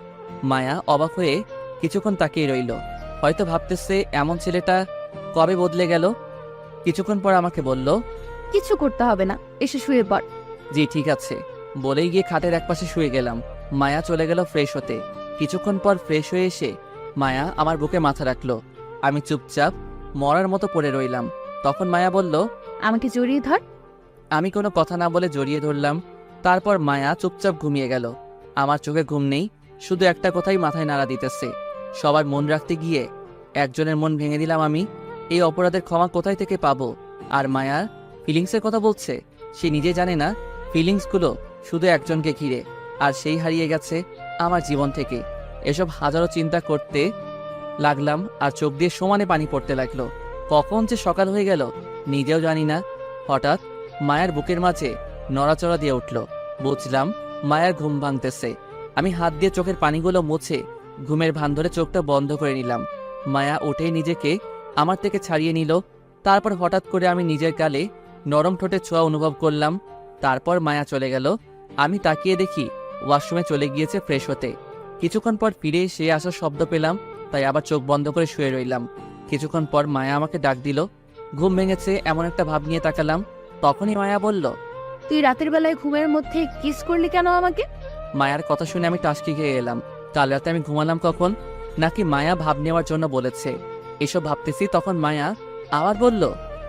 মায়া অবাক হয়ে কিছুক্ষণ তাকিয়ে রইল, হয়তো ভাবতেছে এমন ছেলেটা কবে বদলে গেল। কিছুক্ষণ পর আমাকে বলল, কিছু করতে হবে না, এসে শুয়ে পড়। জি ঠিক আছে, বলেই গিয়ে খাটের একপাশে শুয়ে গেলাম। মায়া চলে গেল ফ্রেশ হতে। কিছুক্ষণ পর ফ্রেশ হয়ে এসে মায়া আমার বুকে মাথা রাখলো। আমি চুপচাপ মরার মতো পড়ে রইলাম। তখন মায়া বলল, আমাকে জড়িয়ে ধর। আমি কোনো কথা না বলে জড়িয়ে ধরলাম। তারপর মায়া চুপচাপ ঘুমিয়ে গেল। আমার চোখে ঘুম নেই, শুধু একটা কথাই মাথায় নাড়া দিতেছে। সবার মন রাখতে গিয়ে একজনের মন ভেঙে দিলাম আমি। এই অপরাধের ক্ষমা কোথায় থেকে পাবো? আর মায়া ফিলিংসের কথা বলছে। সে নিজে জানে না ফিলিংসগুলো শুধু একজনকে ঘিরে, আর সেই হারিয়ে গেছে আমার জীবন থেকে। এসব হাজারো চিন্তা করতে লাগলাম আর চোখ দিয়ে সমানে পানি পড়তে লাগলো। কখন যে সকাল হয়ে গেল নিজেও জানি না। হঠাৎ মায়ার বুকের মাঝে নড়াচড়া দিয়ে উঠল। বুঝলাম মায়ার ঘুম ভাঙতেছে। আমি হাত দিয়ে চোখের পানিগুলো মুছে ঘুমের ভান ধরে চোখটা বন্ধ করে নিলাম। মায়া উঠেই নিজেকে আমার থেকে ছাড়িয়ে নিল। তারপর হঠাৎ করে আমি নিজের গালে নরম ঠোঁটের ছোঁয়া অনুভব করলাম। তারপর মায়া চলে গেল। আমি তাকিয়ে দেখি ওয়াশরুমে চলে গিয়েছে ফ্রেশ হতে। কিছুক্ষণ পর ফিরে এসে আসার শব্দ পেলাম, তাই আবার চোখ বন্ধ করে শুয়ে রইলাম। কিছুক্ষণ পর মায়া আমাকে ডাক দিল। ঘুম ভেঙেছে এমন একটা ভাব নিয়ে তাকালাম। তখনই মায়া বলল, তুই রাতের বেলায় ঘুমের মধ্যে কিস করলি কেন আমাকে? মায়ার কথা শুনে আমি টাসকি খেয়ে এলাম। কাল রাতে আমি ঘুমালাম কখন? নাকি মায়া ভাব নেওয়ার জন্য বলেছে? এসব ভাবতেছি তখন মায়া আবার বলল,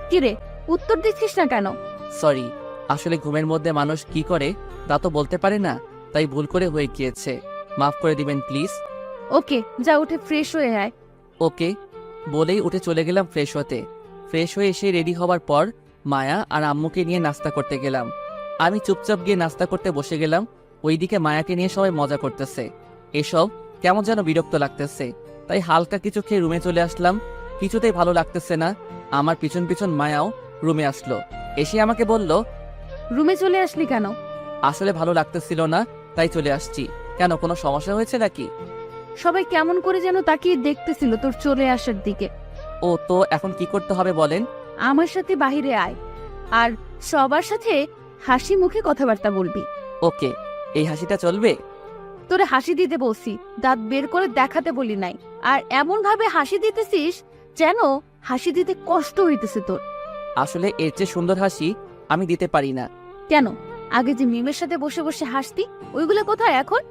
কিরে, উত্তর দিচ্ছিস না কেন? সরি, আসলে ঘুমের মধ্যে মানুষ কি করে তা তো বলতে পারে না, তাই ভুল করে হয়ে গিয়েছে, মাফ করে দিবেন প্লিজ। ওকে, যা উঠে ফ্রেশ হয়ে আয়। ওকে বলেই উঠে চলে গেলাম ফ্রেশ হতে। ফ্রেশ হয়ে এসে রেডি হবার পর মায়া আর আম্মুকে নিয়ে নাস্তা করতে গেলাম। আমি চুপচাপ গিয়ে নাস্তা করতে বসে গেলাম। ওইদিকে মায়াকে নিয়ে সবাই মজা করতেছে। এসব কেমন যেন বিরক্ত লাগতেছে, তাই হালকা কিছু খেয়ে রুমে চলে আসলাম। কিছুতেই ভালো লাগতেছে না। আমার পিছন পিছন মায়াও রুমে আসলো। এসে আমাকে বলল, রুমে চলে আসলি কেন? আসলে ভালো লাগতেছিল না তাই চলে আসছি। কেন, কোনো সমস্যা হয়েছে নাকি? সবাই কেমন করে যেন তাকিয়ে দেখতেছিল তোর চলে আসার দিকে। ও তো এখন কি করতে হবে বলেন? আমার সাথে বাহিরে আয়, আর সবার সাথে হাসি মুখে কথাবার্তা বলবি। ওকে, এই হাসিটা চলবে? তোরে হাসি দিতে বলছি, দাঁত বের করে দেখাতে বলি নাই। আর এমন ভাবে হাসি দিতেছিস যেন হাসি দিতে কষ্ট হইতেছে তোর। আসলে এর চেয়ে সুন্দর হাসি আমি দিতে পারি না। কেন, আগে যে মিমের সাথে বসে বসে হাসতি, ওইগুলো কোথায় এখন?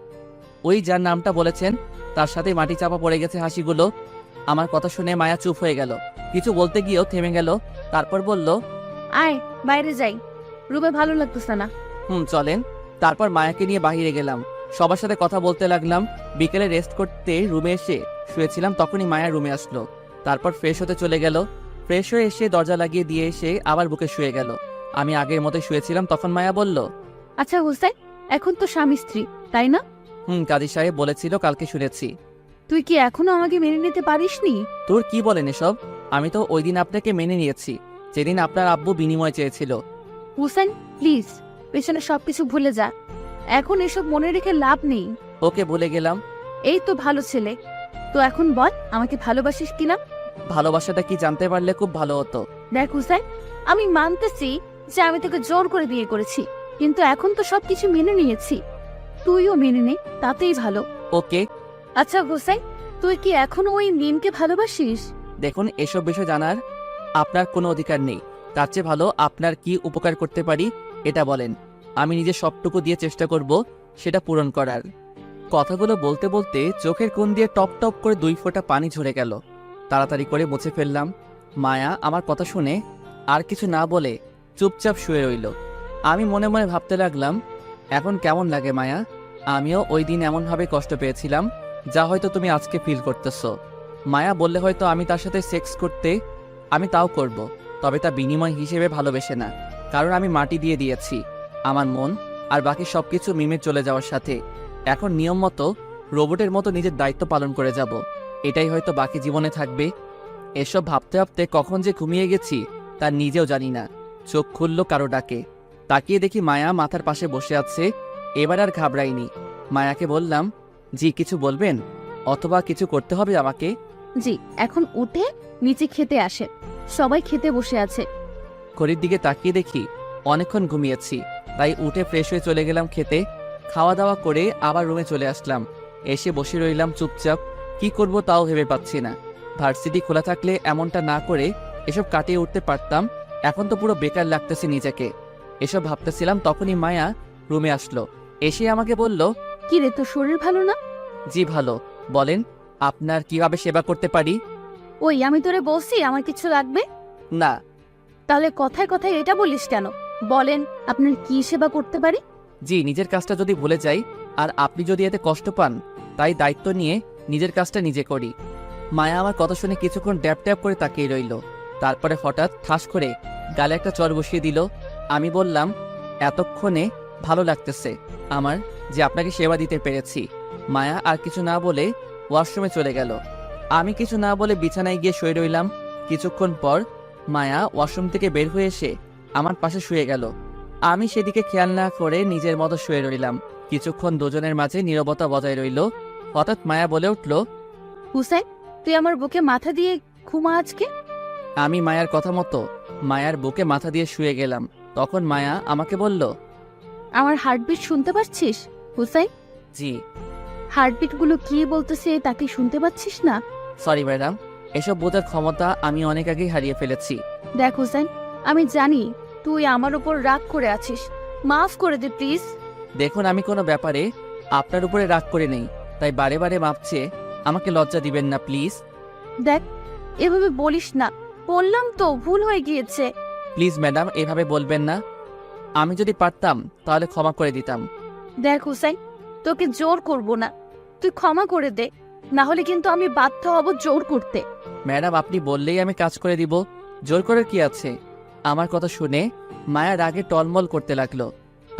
ওই যার নামটা বলেছেন তার সাথে মাটি চাপা পড়ে গেছে হাসিগুলো। আমার কথা শুনে মায়া চুপ হয়ে গেল। কিছু বলতে গিয়েও থেমে গেল। তারপর বলল, আয় বাইরে যাই, রুমে ভালো লাগতেছে না। চলেন। তারপর মায়াকে নিয়ে বাইরে গেলাম। সবার সাথে কথা বলতে লাগলাম। বিকেলে রেস্ট করতে রুমে এসে শুয়েছিলাম, তখনই মায়া রুমে আসলো। তারপর ফ্রেশ হতে চলে গেল। ফ্রেশ হয়ে এসে দরজা লাগিয়ে দিয়ে এসে আবার বুকে শুয়ে গেল। আমি আগের মতোই শুয়েছিলাম। তখন মায়া বলল, আচ্ছা হুসাইন, এখন তো স্বামী স্ত্রী, তাই না? কাজী সাহেব বলেছিল, কালকে শুনেছি। তুই কি এখনো আমাকে মেনে নিতে পারিসনি? তোর কি বলেন এসব? আমি তো ওই দিন আপনাকে মেনে নিয়েছি, যেদিন আপনার আব্বু বিনিময় চেয়েছিল। হুসাইন প্লিজ, পেছনে সবকিছু ভুলে যা। এখন এসব মনে রেখে লাভ নেই। ওকে, ভুলে গেলাম। এই তো ভালো ছেলে। তো এখন বল, আমাকে ভালোবাসিস কিনা? ভালোবাসাটা কি জানতে পারলে খুব ভালো হতো। দেখ হুসাইন, আমি মানতেছি যে আমি তোকে জোর করে বিয়ে করেছি, কিন্তু এখন তো সবকিছু মেনে নিয়েছি। তুইও মেনে নে, তাতেই ভালো। ওকে। আচ্ছা হুসাইন, তুই কি এখনো ওই মিমকে ভালোবাসিস? দেখুন, এসব বিষয় জানার আপনার কোনো অধিকার নেই। তার চেয়ে ভালো আপনার কি উপকার করতে পারি এটা বলেন। আমি নিজে সবটুকু দিয়ে চেষ্টা করব সেটা পূরণ করার। কথাগুলো বলতে বলতে চোখের কোণ দিয়ে টপ টপ করে 2 ফোঁটা পানি ঝরে গেল। তাড়াতাড়ি করে মুছে ফেললাম। মায়া আমার কথা শুনে আর কিছু না বলে চুপচাপ শুয়ে রইল। আমি মনে মনে ভাবতে লাগলাম, এখন কেমন লাগে মায়া? আমিও ওই দিন এমনভাবে কষ্ট পেয়েছিলাম যা হয়তো তুমি আজকে ফিল করতেছো। মায়া বললে হয়তো আমি তার সাথে সেক্স করতে আমি তাও করব, তবে তা বিনিময় হিসেবে ভালোবেসে না। কারণ আমি মাটি দিয়ে দিয়েছি আমার মন আর বাকি সবকিছু মিমে চলে যাওয়ার সাথে। এখন নিয়ম মতো রোবটের মতো নিজের দায়িত্ব পালন করে যাব। এটাই হয়তো বাকি জীবনে থাকবে। এসব ভাবতে ভাবতে কখন যে ঘুমিয়ে গেছি তা নিজেও জানি না। চোখ খুলল কারো ডাকে। তাকিয়ে দেখি মায়া মাথার পাশে বসে আছে। এবার আর ঘাবড়াইনি। মায়াকে বললাম, জি কিছু বলবেন, অথবা কিছু করতে হবে আমাকে? জি, এখন উঠে নিচে খেতে আসে, সবাই খেতে বসে আছে। ঘড়ির দিকে তাকিয়ে দেখি অনেকক্ষণ ঘুমিয়েছি, তাই উঠে ফ্রেশ হয়ে চলে গেলাম খেতে। খাওয়া দাওয়া করে আবার রুমে চলে আসলাম। এসে বসে রইলাম চুপচাপ। কি করব তাও ভেবে পাচ্ছি না। ভার্সিটি খোলা থাকলে এমনটা না করে এসব কাটিয়ে উঠতে পারতাম। এখন তো পুরো বেকার লাগতেছে নিজেকে। এসব ভাবতেছিলাম তখনই মায়া রুমে আসলো। এসে আমাকে বলল, কি রে, তোর শরীর ভালো না? জি ভালো, বলেন আপনার কিভাবে সেবা করতে পারি? ওই আমি তোরে বলছি আমার কিছু লাগবে না। তাহলে কথায় কথায় এটা বলিস কেন? বলেন আপনার কি সেবা করতে পারি? জি, নিজের কাজটা যদি ভুলে যাই আর আপনি যদি এতে কষ্ট পান, তাই দায়িত্ব নিয়ে নিজের কাজটা নিজে করি। মায়া আমার কথা শুনে কিছুক্ষণ ড্যাপ ড্যাপ করে তাকিয়ে রইল। তারপরে হঠাৎ ঠাস করে গালে একটা চর বসিয়ে দিল। আমি বললাম, এতক্ষণে ভালো লাগতেছে আমার যে আপনাকে সেবা দিতে পেরেছি। মায়া আর কিছু না বলে ওয়াশরুমে চলে গেল। আমি কিছু না বলে বিছানায় গিয়ে শুয়ে রইলাম। কিছুক্ষণ পর মায়া ওয়াশরুম থেকে বের হয়ে এসে আমার পাশে শুয়ে গেল। আমি সেদিকে খেয়াল না করে নিজের মতো শুয়ে রইলাম। কিছুক্ষণ দুজনের মাঝে নীরবতা বজায় রইল। হঠাৎ মায়া বলে উঠল, হুসাইন, তুই আমার বুকে মাথা দিয়ে ঘুমা আজকে। আমি মায়ার কথা মতো মায়ার বুকে মাথা দিয়ে শুয়ে গেলাম। তখন মায়া আমাকে বলল, আমার হার্টবিট শুনতে পাচ্ছিস হুসাইন? জি। হার্টবিটগুলো কি বলতেছে তা কি শুনতে পাচ্ছিস না? সরি ম্যাডাম, এসব বোঝার ক্ষমতা আমি অনেক আগেই হারিয়ে ফেলেছি। দেখ হুসাইন, আমি জানি তুই আমার উপর রাগ করে আছিস, মাফ করে দে প্লিজ। দেখুন, আমি কোনো ব্যাপারে আপনার উপরে রাগ করে নেই, তাই বারে বারে মাপ চেয়ে আমাকে লজ্জা দিবেন না প্লিজ। দেখ, এভাবে বলিস না, বললাম তো ভুল হয়ে গিয়েছে। প্লিজ ম্যাডাম, এভাবে বলবেন না। আমি যদি পারতাম তাহলে ক্ষমা করে দিতাম। দেখ হুসাইন, তোকে জোর করব না, তুই ক্ষমা করে দে, না হলে কিন্তু আমি বাধ্য হব জোর করতে। ম্যাডাম, আপনি বললেই আমি কাজ করে দিব, জোর করার কি আছে? আমার কথা শুনে মায়া রাগে টলমল করতে লাগলো।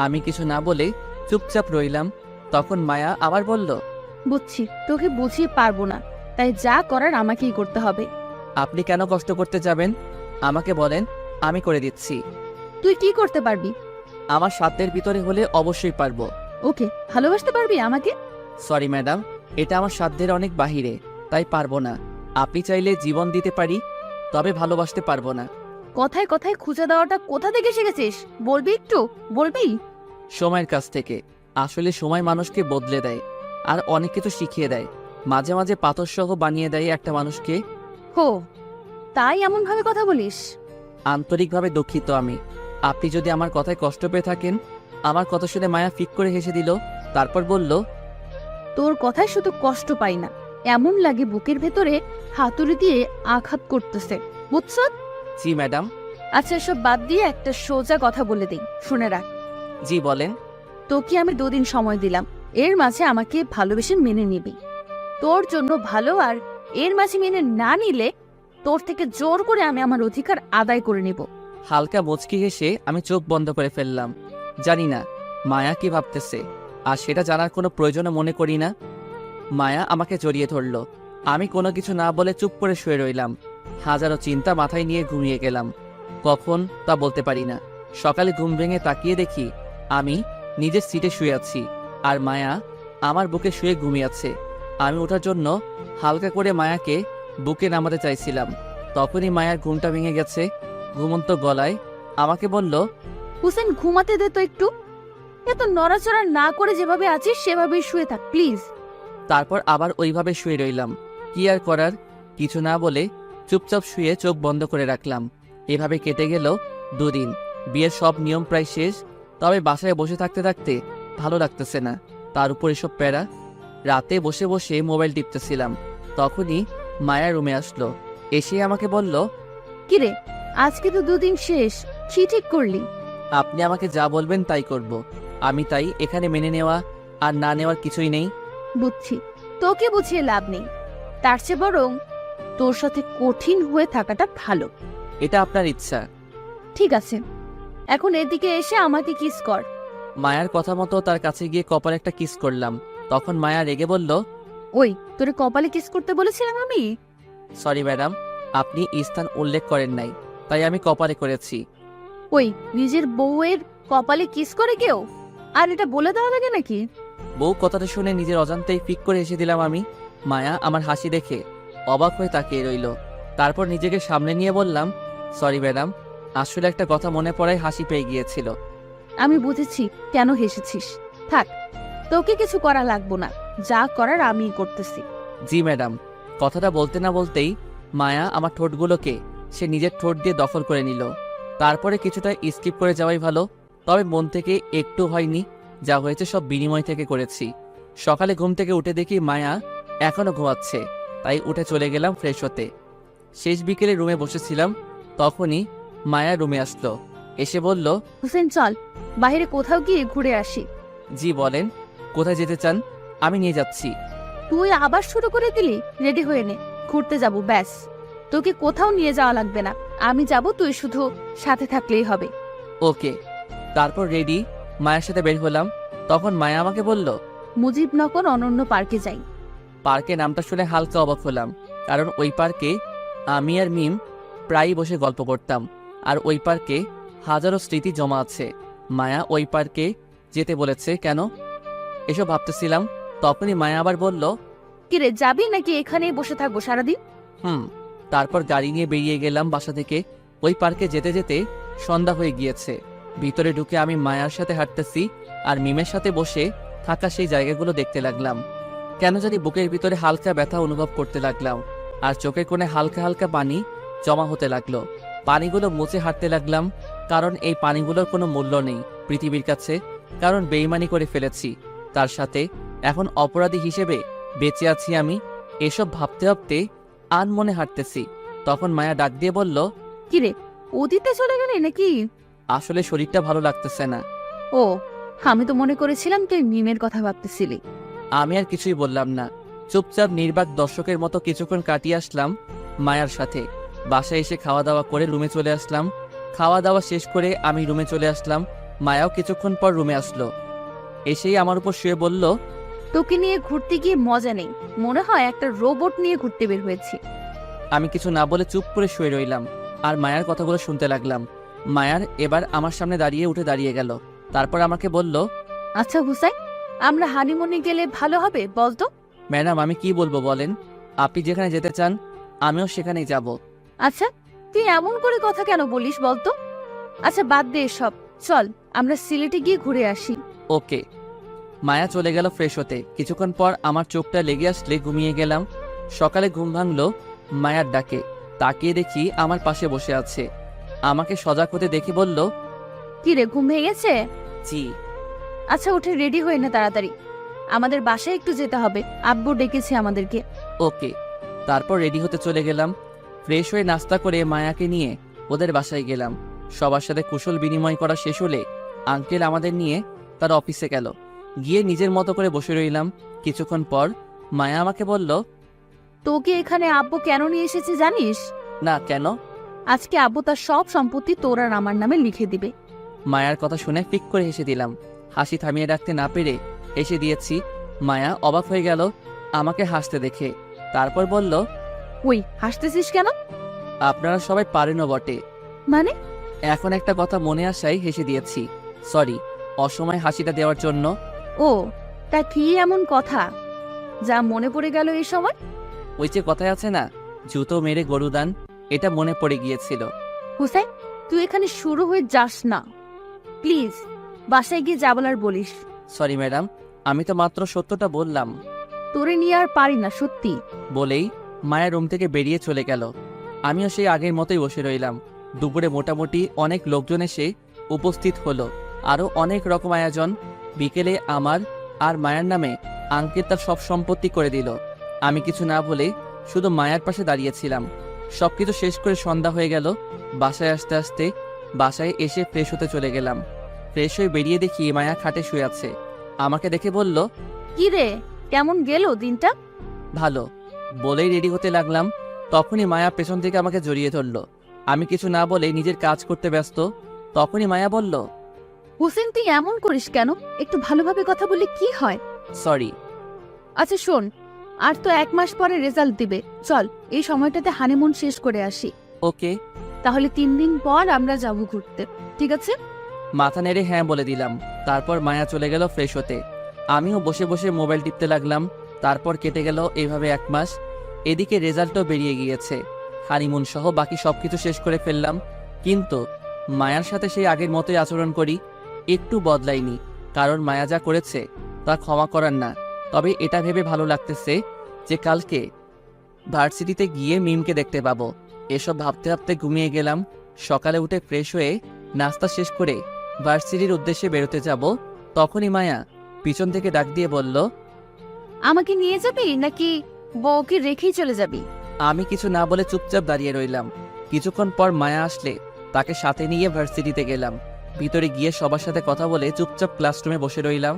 আমি কিছু না বলে চুপচাপ রইলাম। তখন মায়া আবার বলল, বুঝছি তোকে বুঝিয়ে পারবো না, তাই যা করার আমাকেই করতে হবে। আপনি কেন কষ্ট করতে যাবেন? আমাকে বলেন, আমি করে দিচ্ছি। তুই কি করতে পারবি? আমার সাধ্যের ভিতরে হলে অবশ্যই পারবো। ওকে, ভালোবাসতে পারবি আমাকে? সরি ম্যাডাম, এটা আমার সাধ্যের অনেক বাহিরে, তাই পারবো না। আপনি চাইলে জীবন দিতে পারি, তবে ভালোবাসতে পারবো না। কথায় কথায় খুঁজে দেওয়াটা কোথা থেকে শিখেছিস? বলবি একটু, বলবি? সময়ের কাছ থেকে। আসলে সময় মানুষকে বদলে দেয় আর অনেক কিছু শিখিয়ে দেয়। মাঝে মাঝে পাথরসহ বানিয়ে দেয় একটা মানুষকে। হো, তাই এমন ভাবে কথা বলিস? আন্তরিকভাবে দুঃখিত আমি। আপনি যদি আমার কথায় কষ্ট পেয়ে থাকেন। আমার কথা শুনে মায়া ফিক করে হেসে দিল। তারপর বলল, তোর কথায় শুধু কষ্ট পাই না, এমন লাগে বুকের ভেতরে হাতুড়ি দিয়ে আঘাত করতেছে, বুঝছ? জি ম্যাডাম। আচ্ছা, এসব বাদ দিয়ে একটা সোজা কথা বলে দিই, শুনে রাখ। জি বলেন। তোকে আমি 2 দিন সময় দিলাম, এর মাঝে আমাকে ভালোবেসে মেনে নিবি। তোর জন্য ভালো, আর এর মাঝে মেনে না নিলে তোর থেকে জোর করে আমি আমার অধিকার আদায় করে নিব। হালকা মুচকি হেসে আমি চোখ বন্ধ করে ফেললাম। জানি না মায়া কি ভাবতেছে, আর সেটা জানার কোনো প্রয়োজনও মনে করি না। মায়া আমাকে জড়িয়ে ধরল। আমি কোনো কিছু না বলে চুপ করে শুয়ে রইলাম। হাজারো চিন্তা মাথায় নিয়ে ঘুমিয়ে গেলাম। কখন তা বলতে পারি না। সকালে ঘুম ভেঙে তাকিয়ে দেখি আমি নিজের সিটে শুয়ে আছি, আর মায়া আমার বুকে শুয়ে ঘুমিয়ে আছে। আমি ওঠার জন্য হালকা করে মায়াকে বুকে নামাতে চাইছিলাম। তখনই মায়ার ঘুমটা ভেঙে গেছে। ঘুমন্ত গলায় আমাকে বলল, হুসেন, ঘুমাতে দে তো একটু। এত নড়াচড়া না করে যেভাবে আছিস সেভাবেই শুয়ে থাক প্লিজ। তারপর আবার ওইভাবে শুয়ে রইলাম। কি আর করার, কিছু না বলে চুপচাপ শুয়ে চোখ বন্ধ করে রাখলাম। এভাবে কেটে গেল 2 দিন। বিয়ের সব নিয়ম প্রায় শেষ, তবে বাসায় বসে থাকতে থাকতে ভালো লাগতেছে না। তার উপর এসব প্যারা। রাতে বসে বসে মোবাইল টিপতেছিলাম। তখনই মায়া রুমে আসলো। এসে আমাকে বলল, কিরে, আজকে তো 2 দিন শেষ, কি ঠিক করলি? আপনি আমাকে যা বলবেন তাই করব। আমি তাই এখানে মেনে নেওয়া আর না নেওয়ার কিছুই নেই। বুঝছি, তোকে বুঝিয়ে লাভ নেই, তার চেয়ে বরং তোর সাথে কঠিন হয়ে থাকাটা ভালো। এটা আপনার ইচ্ছা। ঠিক আছে, এখন এদিকে এসে আমাকে কিস কর। মায়ার কথা মতো তার কাছে গিয়ে কপালে একটা কিস করলাম। তখন মায়া রেগে বলল, ওই, তোরে কপালে কিস করতে বলেছিলাম আমি? সরি ম্যাডাম, আপনি স্থান উল্লেখ করেন নাই, তাই আমি কপালে করেছি। ওই, নিজের বউয়ের কপালে কিস করে কেউ? আর এটা বলে দেওয়া লাগে নাকি? বউ কথাটা শুনে নিজের অজান্তেই ফিক করে এসে দিলাম আমি। মায়া আমার হাসি দেখে অবাক হয়ে তাকিয়ে রইল। তারপর নিজেকে সামনে নিয়ে বললাম, সরি ম্যাডাম, আসলে একটা কথা মনে পড়ায় হাসি পেয়ে গিয়েছিল। আমি বুঝেছি কেন হেসেছিস। থাক, তোকে কিছু করা লাগবো না, যা করার আমিই করতেছি। জি ম্যাডাম। কথাটা বলতে না বলতেই মায়া আমার ঠোঁটগুলোকে সে নিজের ঠোঁট দিয়ে দখল করে নিল। তারপরে কিছুটা স্কিপ করে যাওয়াই ভালো, তবে মন থেকে একটু হয়নি। যা হয়েছে সব বিনিময় থেকে করেছি। সকালে ঘুম থেকে উঠে দেখি মায়া এখনো ঘুমাচ্ছে, তাই উঠে চলে গেলাম ফ্রেশ হতে। শেষ বিকেলে রুমে বসেছিলাম, তখনই মায়া রুমে আসলো। এসে বলল, হুসেন, চল বাইরে কোথাও গিয়ে ঘুরে আসি। জি বলেন, কোথায় যেতে চান? আমি নিয়ে যাচ্ছি। তুই আবার শুরু করে দিলি? রেডি হয়ে নে, ঘুরতে যাব ব্যাস। তোকে কোথাও নিয়ে যাওয়া লাগবে না, আমি যাব, তুই শুধু সাথে থাকলেই হবে। ওকে। তারপর রেডি মায়ের সাথে বের হলাম। তখন মায়া আমাকে বলল, মুজিবনগর অনন্য পার্কে যাই। পার্কে নামটা শুনে হালকা অবাক হলাম, কারণ ওই পার্কে আমি আর মিম প্রায়ই বসে গল্প করতাম, আর ওই পার্কে হাজারো স্মৃতি জমা আছে। মায়া ওই পার্কে যেতে বলেছে কেন, এসব ভাবতেছিলাম। তখনই মায়া আবার বলল, কিরে, যাবি নাকি এখানেই বসে থাকবো সারাদিন? তারপর গাড়ি নিয়ে বেরিয়ে গেলাম বাসা থেকে। ওই পার্কে যেতে যেতে সন্ধ্যা হয়ে গিয়েছে। ভিতরে ঢুকে আমি মায়ার সাথে হাঁটতেছি আর মিমের সাথে বসে থাকা সেই জায়গাগুলো দেখতে লাগলাম। কেন জানি বুকের ভিতরে হালকা ব্যথা অনুভব করতে লাগলাম, আর চোখের কোণে হালকা হালকা পানি জমা হতে লাগলো। পানিগুলো মুছে হাঁটতে লাগলাম, কারণ এই পানিগুলোর কোনো মূল্য নেই পৃথিবীর কাছে, কারণ বেইমানি করে ফেলেছি তার সাথে। এখন অপরাধী হিসেবে বেঁচে আছি আমি। এসব ভাবতে ভাবতে আনমনে হাঁটতেছি। তখন মায়া ডাক দিয়ে বলল, কিরে, অতীতে চলে গেলি নাকি? আসলে শরীরটা ভালো লাগতেছে না। ও, আমি তো মনে করেছিলাম তুই মিমের কথা ভাবতেছিলি। আমি আর কিছুই বললাম না, চুপচাপ নির্বাক দর্শকের মতো কিছুক্ষণ কাটিয়ে আসলাম মায়ার সাথে। বাসায় এসে খাওয়া দাওয়া করে রুমে চলে আসলাম। খাওয়া দাওয়া শেষ করে আমি রুমে চলে আসলাম। মায়াও কিছুক্ষণ পর রুমে আসলো। এসেই আমার উপর শুয়ে বলল, তোকে নিয়ে ঘুরতে গিয়ে মজা নেই, মনে হয় একটা রোবট নিয়ে ঘুরতে বের হয়েছি। আমি কিছু না বলে চুপ করে শুয়ে রইলাম আর মায়ার কথাগুলো শুনতে লাগলাম। মায়ার এবার আমার সামনে উঠে দাঁড়িয়ে গেল। তারপর আমাকে বলল, আচ্ছা হুসাইন, আমরা হানিমুনে গেলে ভালো হবে বলতো? ম্যাডাম আমি কি বলবো বলেন, আপনি যেখানে যেতে চান আমিও সেখানেই যাব। আচ্ছা, তুই এমন করে কথা কেন বলিস বলতো? আচ্ছা বাদ দে সব, চল আমরা সিলেটে গিয়ে ঘুরে আসি। ওকে। মায়া চলে গেল ফ্রেশ হতে। কিছুক্ষণ পর আমার চোখটা লেগে আসলে ঘুমিয়ে গেলাম। সকালে ঘুম ভাঙলো মায়ার ডাকে। তাকিয়ে দেখি আমার পাশে বসে আছে। আমাকে সজাগ হতে দেখে বলল, কি রে, ঘুম ভেঙে গেছে? জি। আচ্ছা উঠে রেডি হয়ে না তাড়াতাড়ি, আমাদের বাসায় একটু যেতে হবে, আব্বু ডেকেছে আমাদেরকে। ওকে। তারপর রেডি হতে চলে গেলাম। ফ্রেশ হয়ে নাস্তা করে মায়াকে নিয়ে ওদের বাসায় গেলাম। সবার সাথে কুশল বিনিময় করা শেষ হলে আঙ্কেল আমাদের নিয়ে তার অফিসে গেল। গিয়ে নিজের মতো করে বসে রইলাম। কিছুক্ষণ পর মায়া আমাকে বলল, তোকে এখানে আব্বু কেন নিয়ে এসেছে জানিস? না কেন? আজকে আব্বু তার সব সম্পত্তি তোর আর আমার নামে লিখে দিবে। মায়ার কথা শুনে ফিক করে হেসে দিলাম। হাসি থামিয়ে রাখতে না পেরে হেসে দিয়েছি। মায়া অবাক হয়ে গেল আমাকে হাসতে দেখে। তারপর বলল, ওই হাসতেছিস কেন? আপনারা সবাই পারেনও বটে। মানে? এখন একটা কথা মনে আসায় হেসে দিয়েছি। সরি অসময় হাসিটা দেওয়ার জন্য। ও, তা কি এমন কথা যা মনে পড়ে গেল এই সময়? ওই যে কথায় আছে না, জুতো মেরে গরুদান, এটা মনে পড়ে গিয়েছিল। হুসাইন, তুই এখানে শুরু হয়ে যাস না প্লিজ, বাসায় গিয়ে যা বলার বলিস। সরি ম্যাডাম, আমি তো মাত্র সত্যটা বললাম। তোরে নিয়ে আর পারি না সত্যি। বলেই মায়া রুম থেকে বেরিয়ে চলে গেল। আমিও সেই আগের মতোই বসে রইলাম। দুপুরে মোটামুটি অনেক লোকজন এসে উপস্থিত হলো, আরও অনেক রকম আয়োজন। বিকেলে আমার আর মায়ার নামে আঙ্কেল তার সব সম্পত্তি করে দিল। আমি কিছু না বলে শুধু মায়ার পাশে দাঁড়িয়েছিলাম। সবকিছু শেষ করে সন্ধ্যা হয়ে গেল। বাসায় আসতে আসতে বাসায় এসে ফ্রেশ হতে চলে গেলাম। ফ্রেশ হয়ে বেরিয়ে দেখি মায়া খাটে শুয়ে আছে। আমাকে দেখে বলল, কি রে, কেমন গেল দিনটা? ভালো। বলেই রেডি হতে লাগলাম। তখনই মায়া পেছন থেকে আমাকে জড়িয়ে ধরল। আমি কিছু না বলে নিজের কাজ করতে ব্যস্ত। তখনই মায়া বলল, হুসেন তুই এমন করিস কেন? একটু ভালোভাবে কথা বললে কি হয়? সরি। আচ্ছা শোন, আর তো 1 মাস পরে রেজাল্ট দিবে, চল এই সময়টাতে হানিমুন শেষ করে আসি। ওকে। তাহলে 3 দিন পর আমরা যাব ঘুরতে, ঠিক আছে? মাথা নেড়ে হ্যাঁ বলে দিলাম। তারপর মায়া চলে গেল ফ্রেশ হতে। আমিও বসে বসে মোবাইল টিপতে লাগলাম। তারপর কেটে গেল এইভাবে 1 মাস। এদিকে রেজাল্টও বেরিয়ে গিয়েছে। হানিমুন সহ বাকি সবকিছু শেষ করে ফেললাম। কিন্তু মায়ার সাথে সেই আগের মতোই আচরণ করি, একটু বদলাইনি। কারণ মায়া যা করেছে তা ক্ষমা করার না। তবে এটা ভেবে ভালো লাগতেছে যে কালকে ভার্সিটিতে গিয়ে মিমকে দেখতে পাবো। এসব ভাবতে ভাবতে ঘুমিয়ে গেলাম। সকালে উঠে ফ্রেশ হয়ে নাস্তা শেষ করে ভার্সিটির উদ্দেশ্যে বেরোতে যাব। তখনই মায়া পিছন থেকে ডাক দিয়ে বলল, আমাকে নিয়ে যাবি নাকি বউকে রেখেই চলে যাবি? আমি কিছু না বলে চুপচাপ দাঁড়িয়ে রইলাম। কিছুক্ষণ পর মায়া আসলে তাকে সাথে নিয়ে ভার্সিটিতে গেলাম। ভিতরে গিয়ে সবার সাথে কথা বলে চুপচাপ ক্লাসরুমে বসে রইলাম।